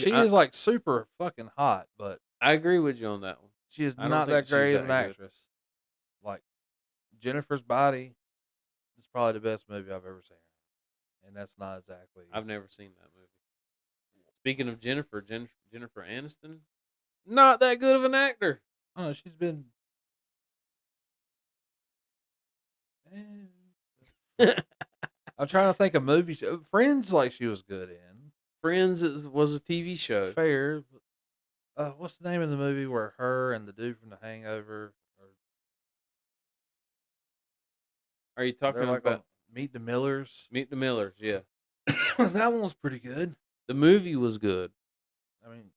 She I is like super fucking hot, but I agree with you on that one. she is I don't not think that she's great that of an good. actress. Like Jennifer's Body is probably the best movie I've ever seen, and that's not exactly. I've never seen that movie. Speaking of Jennifer Aniston, not that good of an actor. I don't know. She's been. I'm trying to think of movies. Friends, like she was good in. Friends was a TV show. Fair. What's the name of the movie where her and the dude from The Hangover Are you talking they're like about on Meet the Millers? Meet the Millers? Yeah, That one was pretty good. the movie was good. I mean,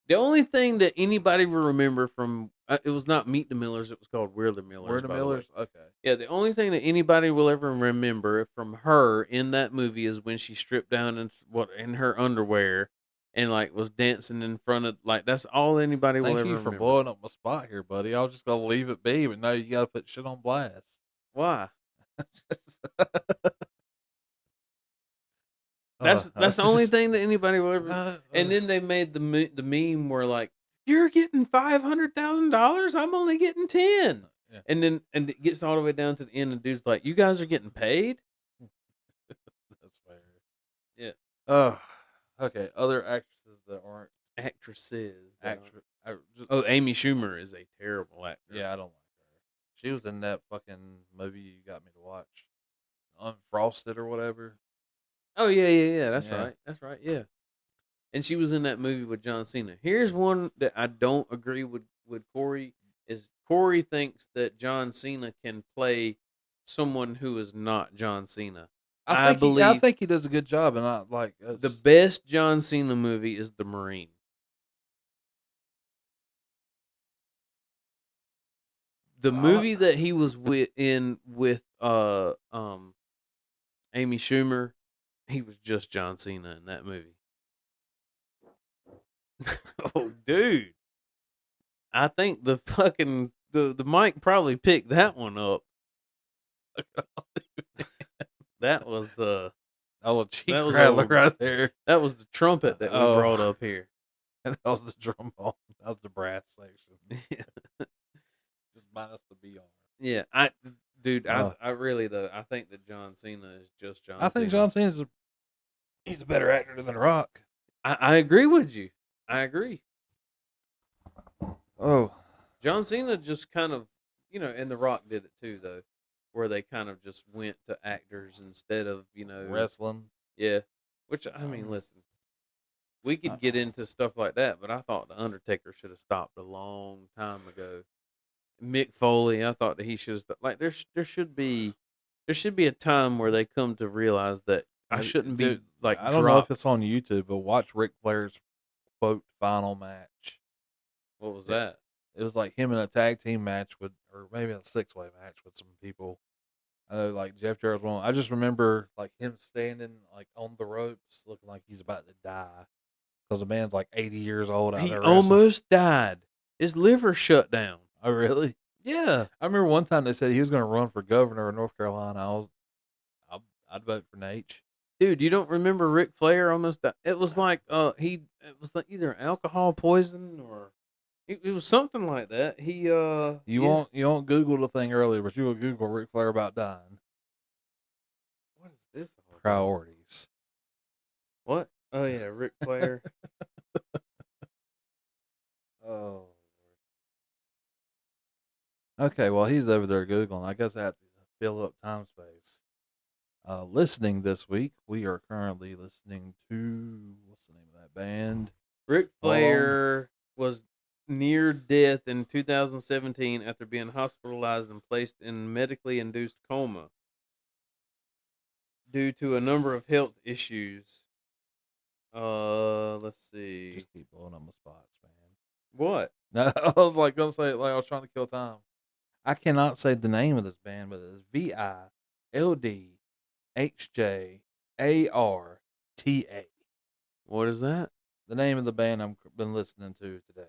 The only thing that anybody will remember from it was not Meet the Millers. It was called We're the Millers. We're the by the way. Millers. Okay. Yeah, the only thing that anybody will ever remember from her in that movie is when she stripped down in her underwear and like was dancing in front of like that's all anybody will Thank ever you for remember. blowing up my spot here, buddy. I was just gonna leave it be, but now you gotta put shit on blast. Why? That's the only thing that anybody will ever. And then they made the meme where like you're getting $500,000, I'm only getting 10. Yeah. And it gets all the way down to the end, and dude's like, "You guys are getting paid." That's fair. Yeah. Oh, okay. Other actresses that aren't Actresses. Oh, Amy Schumer is a terrible actor. yeah, I don't like her. She was in that fucking movie you got me to watch, Unfrosted or whatever. Oh yeah. That's Yeah. right. That's right. Yeah. And she was in that movie with John Cena. Here's one that I don't agree with Corey. Is Corey thinks that John Cena can play someone who is not John Cena. I think he does a good job, and I like The best John Cena movie is The Marine. The movie that he was with Amy Schumer, he was just John Cena in that movie. Oh, dude. I think the fucking the mic probably picked that one up. That was cheek that was rattler old. right there. That was the trumpet that we brought up here. That was the trombone. That was the brass section. Just minus the BR. Yeah, I really though I think that John Cena is just John. I think Cena. John Cena's he's a better actor than The Rock. I agree with you. I agree. Oh, John Cena just kind of, and The Rock did it too, though, where they kind of just went to actors instead of, wrestling. Yeah. Which, I mean, listen, we could get into stuff like that, but I thought The Undertaker should have stopped a long time ago. Mick Foley, I thought that he should have, like, there should be a time where they come to realize that I shouldn't be, like, I don't know if it's on YouTube, but watch Ric Flair's quote final match. What was that? It was like him in a tag team match or maybe a 6-way match with some people. I know, like Jeff Jarrett's one. I just remember like him standing like on the ropes, looking like he's about to die because the man's like 80 years old. He almost died. His liver shut down. Oh, really? Yeah. I remember one time they said he was going to run for governor of North Carolina. I'd vote for Nate. Dude, you don't remember Ric Flair almost died? It was like it was like either alcohol poison or it was something like that. You won't Google the thing earlier, but you will Google Ric Flair about dying. What is this? Priorities. What? Oh yeah, Ric Flair. Oh. Okay, well he's over there Googling. I guess I have to fill up time space. Listening this week, we are currently listening to what's the name of that band? Ric Flair was near death in 2017 after being hospitalized and placed in medically induced coma due to a number of health issues. Let's see. Just keep blowing up my spots, man. What? No, I was like gonna say it like I was trying to kill time. I cannot say the name of this band, but it's VILDHJARTA. What is that? The name of the band I've been listening to today.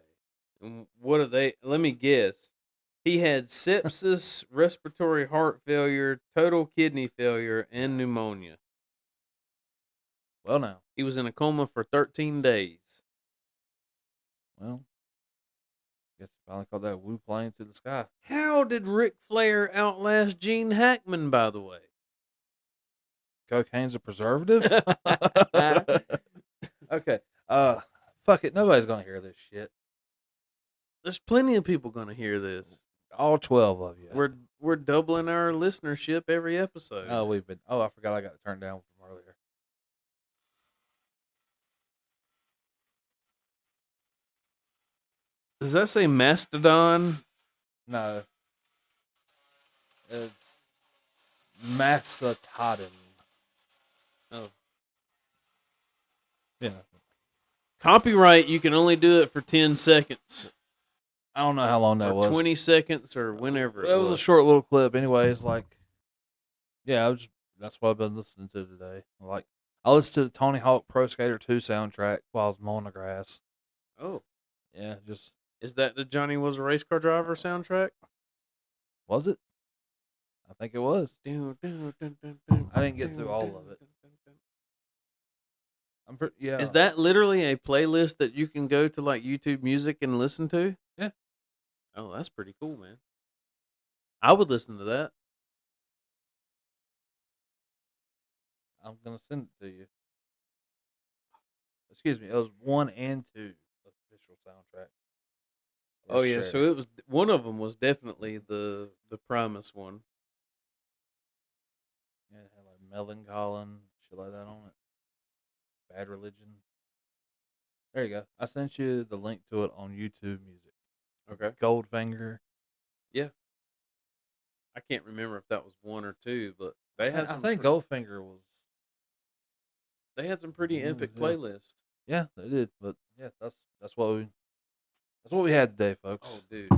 What are they? Let me guess. He had sepsis, respiratory heart failure, total kidney failure, and pneumonia. Well, now, He was in a coma for 13 days. well, guess I finally caught that woo plane to the sky. How did Ric Flair outlast Gene Hackman, by the way? Cocaine's a preservative. Okay. Fuck it. Nobody's gonna hear this shit. There's plenty of people going to hear this. All 12 of you. We're doubling our listenership every episode. Oh, we've been. Oh, I forgot I got it turned down from earlier. Does that say Mastodon? No. It's Macetodon. Oh. Yeah. Copyright, you can only do it for 10 seconds. I don't know how long that Or was. 20 seconds or whenever It was a short little clip, anyways. Like, yeah, that's what I've been listening to today. Like, I listened to the Tony Hawk Pro Skater 2 soundtrack while I was mowing the grass. Oh. Yeah, just. Is that the Johnny Was a Race Car Driver soundtrack? Was it? I think it was. I I didn't get through all of it. Yeah. Is that literally a playlist that you can go to like YouTube Music and listen to? Yeah. Oh, that's pretty cool, man. I would listen to that. I'm gonna send it to you. Excuse me. It was 1 and 2 official soundtrack. Oh yeah, so it was one of them was definitely the Primus one. Yeah, it had like Melancholy, shit like that on it. Bad Religion. There you go. I sent you the link to it on YouTube Music. Okay. Goldfinger. Yeah. I can't remember if that was 1 or 2, but they had some. I think Goldfinger was. They had some pretty epic yeah. playlists. Yeah, they did. But yeah, that's what we had today, folks. Oh, dude.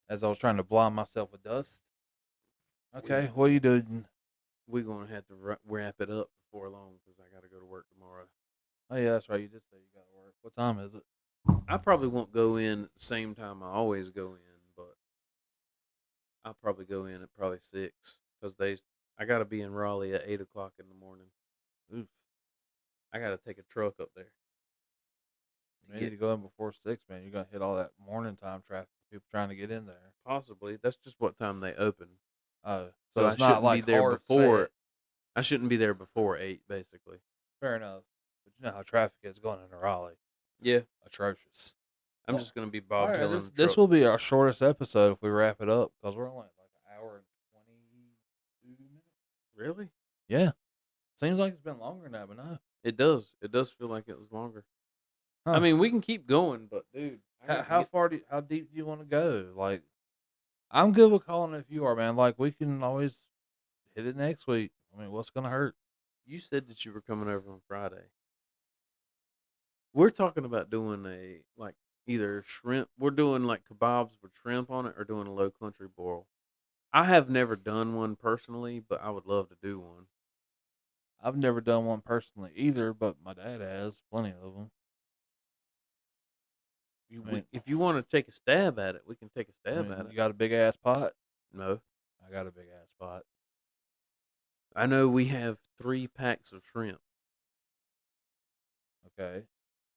As I was trying to blind myself with dust. Okay, what are you doing? We're gonna have to wrap it up before long because I got to go to work tomorrow. Oh yeah, that's right. You did say you got to work. What time is it? I probably won't go in at the same time I always go in, but I'll probably go in at probably 6 because I got to be in Raleigh at 8:00 in the morning. Oof. I got to take a truck up there. You need to go in before 6, man. You're gonna hit all that morning time traffic. People trying to get in there. Possibly. That's just what time they open. Oh, So it's I not shouldn't like be there hard before. set. I shouldn't be there before 8, basically. Fair enough. But you know how traffic is going into Raleigh. Yeah. Atrocious. I'm just going to be Bob All right, Dylan. this will be our shortest episode if we wrap it up because we're only like an hour and 22 minutes. Really? Yeah. Seems like it's been longer than that, but no. It does. It does feel like it was longer. Huh. I mean, we can keep going, but dude, how deep do you want to go? Like, I'm good with calling it if you are, man. Like, we can always hit it next week. I mean, what's gonna hurt? You said that you were coming over on Friday. We're talking about doing either shrimp. We're doing like kebabs with shrimp on it, or doing a low country boil. I have never done one personally, but I would love to do one. I've never done one personally either, but my dad has plenty of them. If you want to take a stab at it, we can take a stab at it. You got a big ass pot? No. I got a big ass pot. I know we have 3 packs of shrimp. Okay.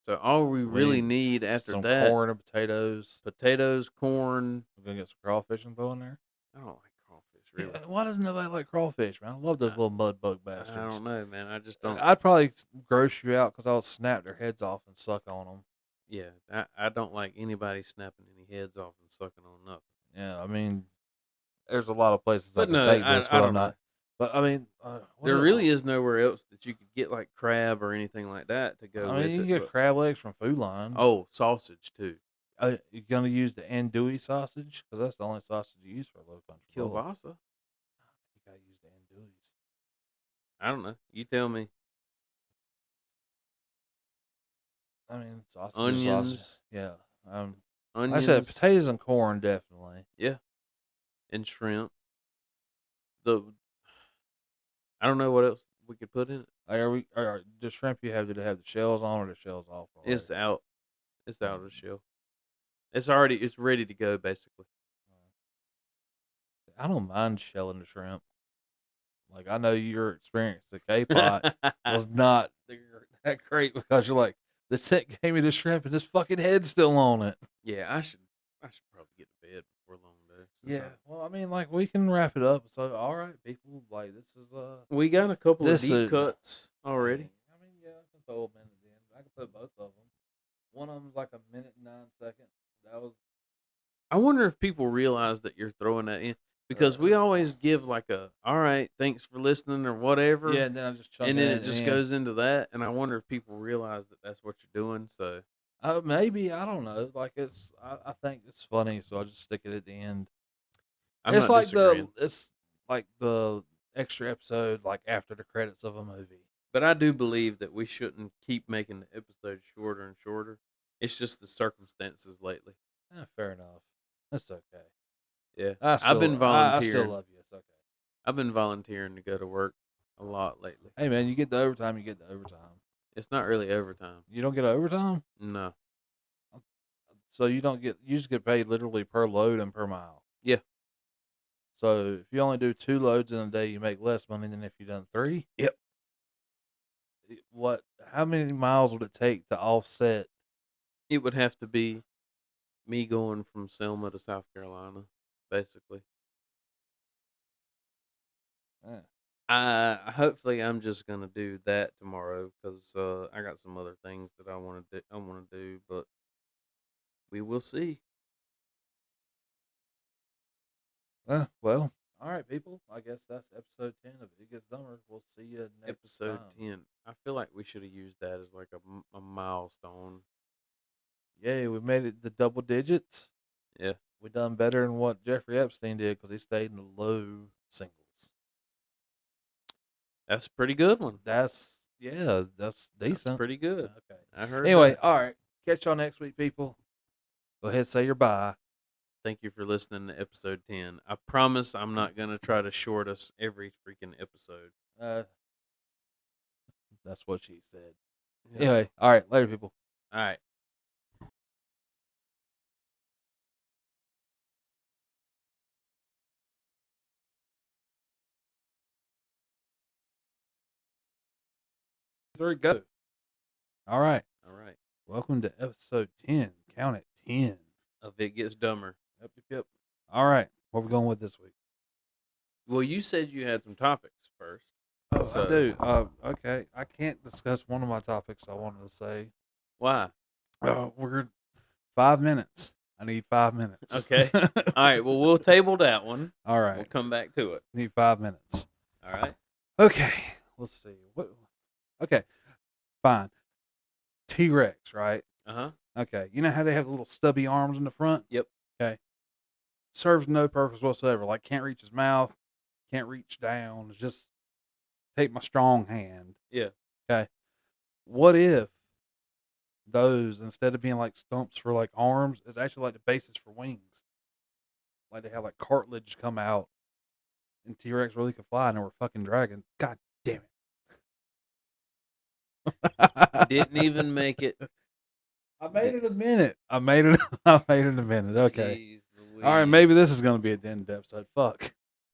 So all we really need after some that, corn and potatoes. Potatoes, corn. We're gonna get some crawfish and throw in there. I don't like crawfish, really. Yeah, why doesn't nobody like crawfish, man? I love those little mud bug bastards. I don't know, man. I just don't. I'd probably gross you out because I would snap their heads off and suck on them. Yeah, I don't like anybody snapping any heads off and sucking on nothing. Yeah, I mean, there's a lot of places I But can no, take this, I but don't I'm not. know. But I mean, There really is nowhere else that you could get like crab or anything like that to go I with mean, you it. can get but- crab legs from Food Line. Oh, sausage too. You're gonna use the andouille sausage because that's the only sausage you use for a low country boil. Kielbasa. You gotta use the andouilles. I don't know. You tell me. I mean, sausage. is Onions. sausage. Yeah. Onions. Like I said potatoes and corn definitely. Yeah. And shrimp. I don't know what else we could put in it. Are the shrimp you have? Did it have the shells on or the shells off? Already? It's out. It's out of the shell. It's ready to go basically. I don't mind shelling the shrimp. Like, I know your experience at K-Pot was not that great because you're like, the tent gave me the shrimp and this fucking head's still on it. Yeah, I should probably get to bed before long though. Yeah. Well, I mean, like, we can wrap it up. So, all right, people, like, this is We got a couple of This deep is- cuts already. I mean, yeah, I can throw a minute in. I can put both of them. One of them's like a minute and 9 seconds. That was I wonder if people realize that you're throwing that in because we always give like a all right, thanks for listening or whatever. yeah. And then I just chunk and then it it just in. goes into that, and I wonder if people realize that that's what you're doing. So Maybe I don't know. Like I think it's funny, so I just stick it at the end. I'm it's not like disagreeing. it's like the extra episode, like after the credits of a movie. But I do believe that we shouldn't keep making the episodes shorter and shorter. It's just the circumstances lately. Fair enough. That's okay. Yeah, I've been I volunteering. still love you. It's okay. I've been volunteering to go to work a lot lately. Hey man, you get the overtime. You get the overtime. It's not really overtime. You don't get overtime, No. so you don't get. You just get paid literally per load and per mile. Yeah. So if you only do 2 loads in a day, you make less money than if you done 3. Yep. What? How many miles would it take to offset? It would have to be me going from Selma to South Carolina, basically. Hopefully I'm just gonna do that tomorrow because I got some other things that I want to do, but we will see. Well, all right, people. I guess that's episode 10 of It Gets Dumber. We'll see you next Episode time. 10. I feel like we should have used that as like a milestone. Yay, we made it to double digits. Yeah. We done better than what Jeffrey Epstein did because he stayed in the low singles. That's a pretty good one. That's decent. That's pretty good. Okay. I heard. Anyway, that. all right. Catch y'all next week, people. Go ahead, say your bye. Thank you for listening to episode 10. I promise I'm not going to try to short us every freaking episode. That's what she said. Yeah. Anyway, all right. Later, people. All right. There we go. All right. All right. Welcome to episode 10. Count it, 10. Of It Gets Dumber. Yep. All right. What we going with this week? Well, you said you had some topics first. Oh, So- I do. Okay. I can't discuss one of my topics I wanted to say. Why? We're 5 minutes. I need 5 minutes. Okay. All right. Well, we'll table that one. All right. We'll come back to it. Need 5 minutes. All right. Okay. Let's see. Okay. Fine. T-Rex, right? Uh-huh. Okay. You know how they have the little stubby arms in the front? Yep. Okay. Serves no purpose whatsoever. Like, can't reach his mouth, can't reach down. It's just take my strong hand. Yeah. Okay. What if those, instead of being like stumps for like arms, is actually like the basis for wings? Like they have like cartilage come out, and T-Rex really could fly, and they were fucking dragons. God damn it! Didn't even make it. I made it a minute. I made it a minute. Okay. Jeez Louise. All right. Maybe this is gonna be a end episode. Fuck.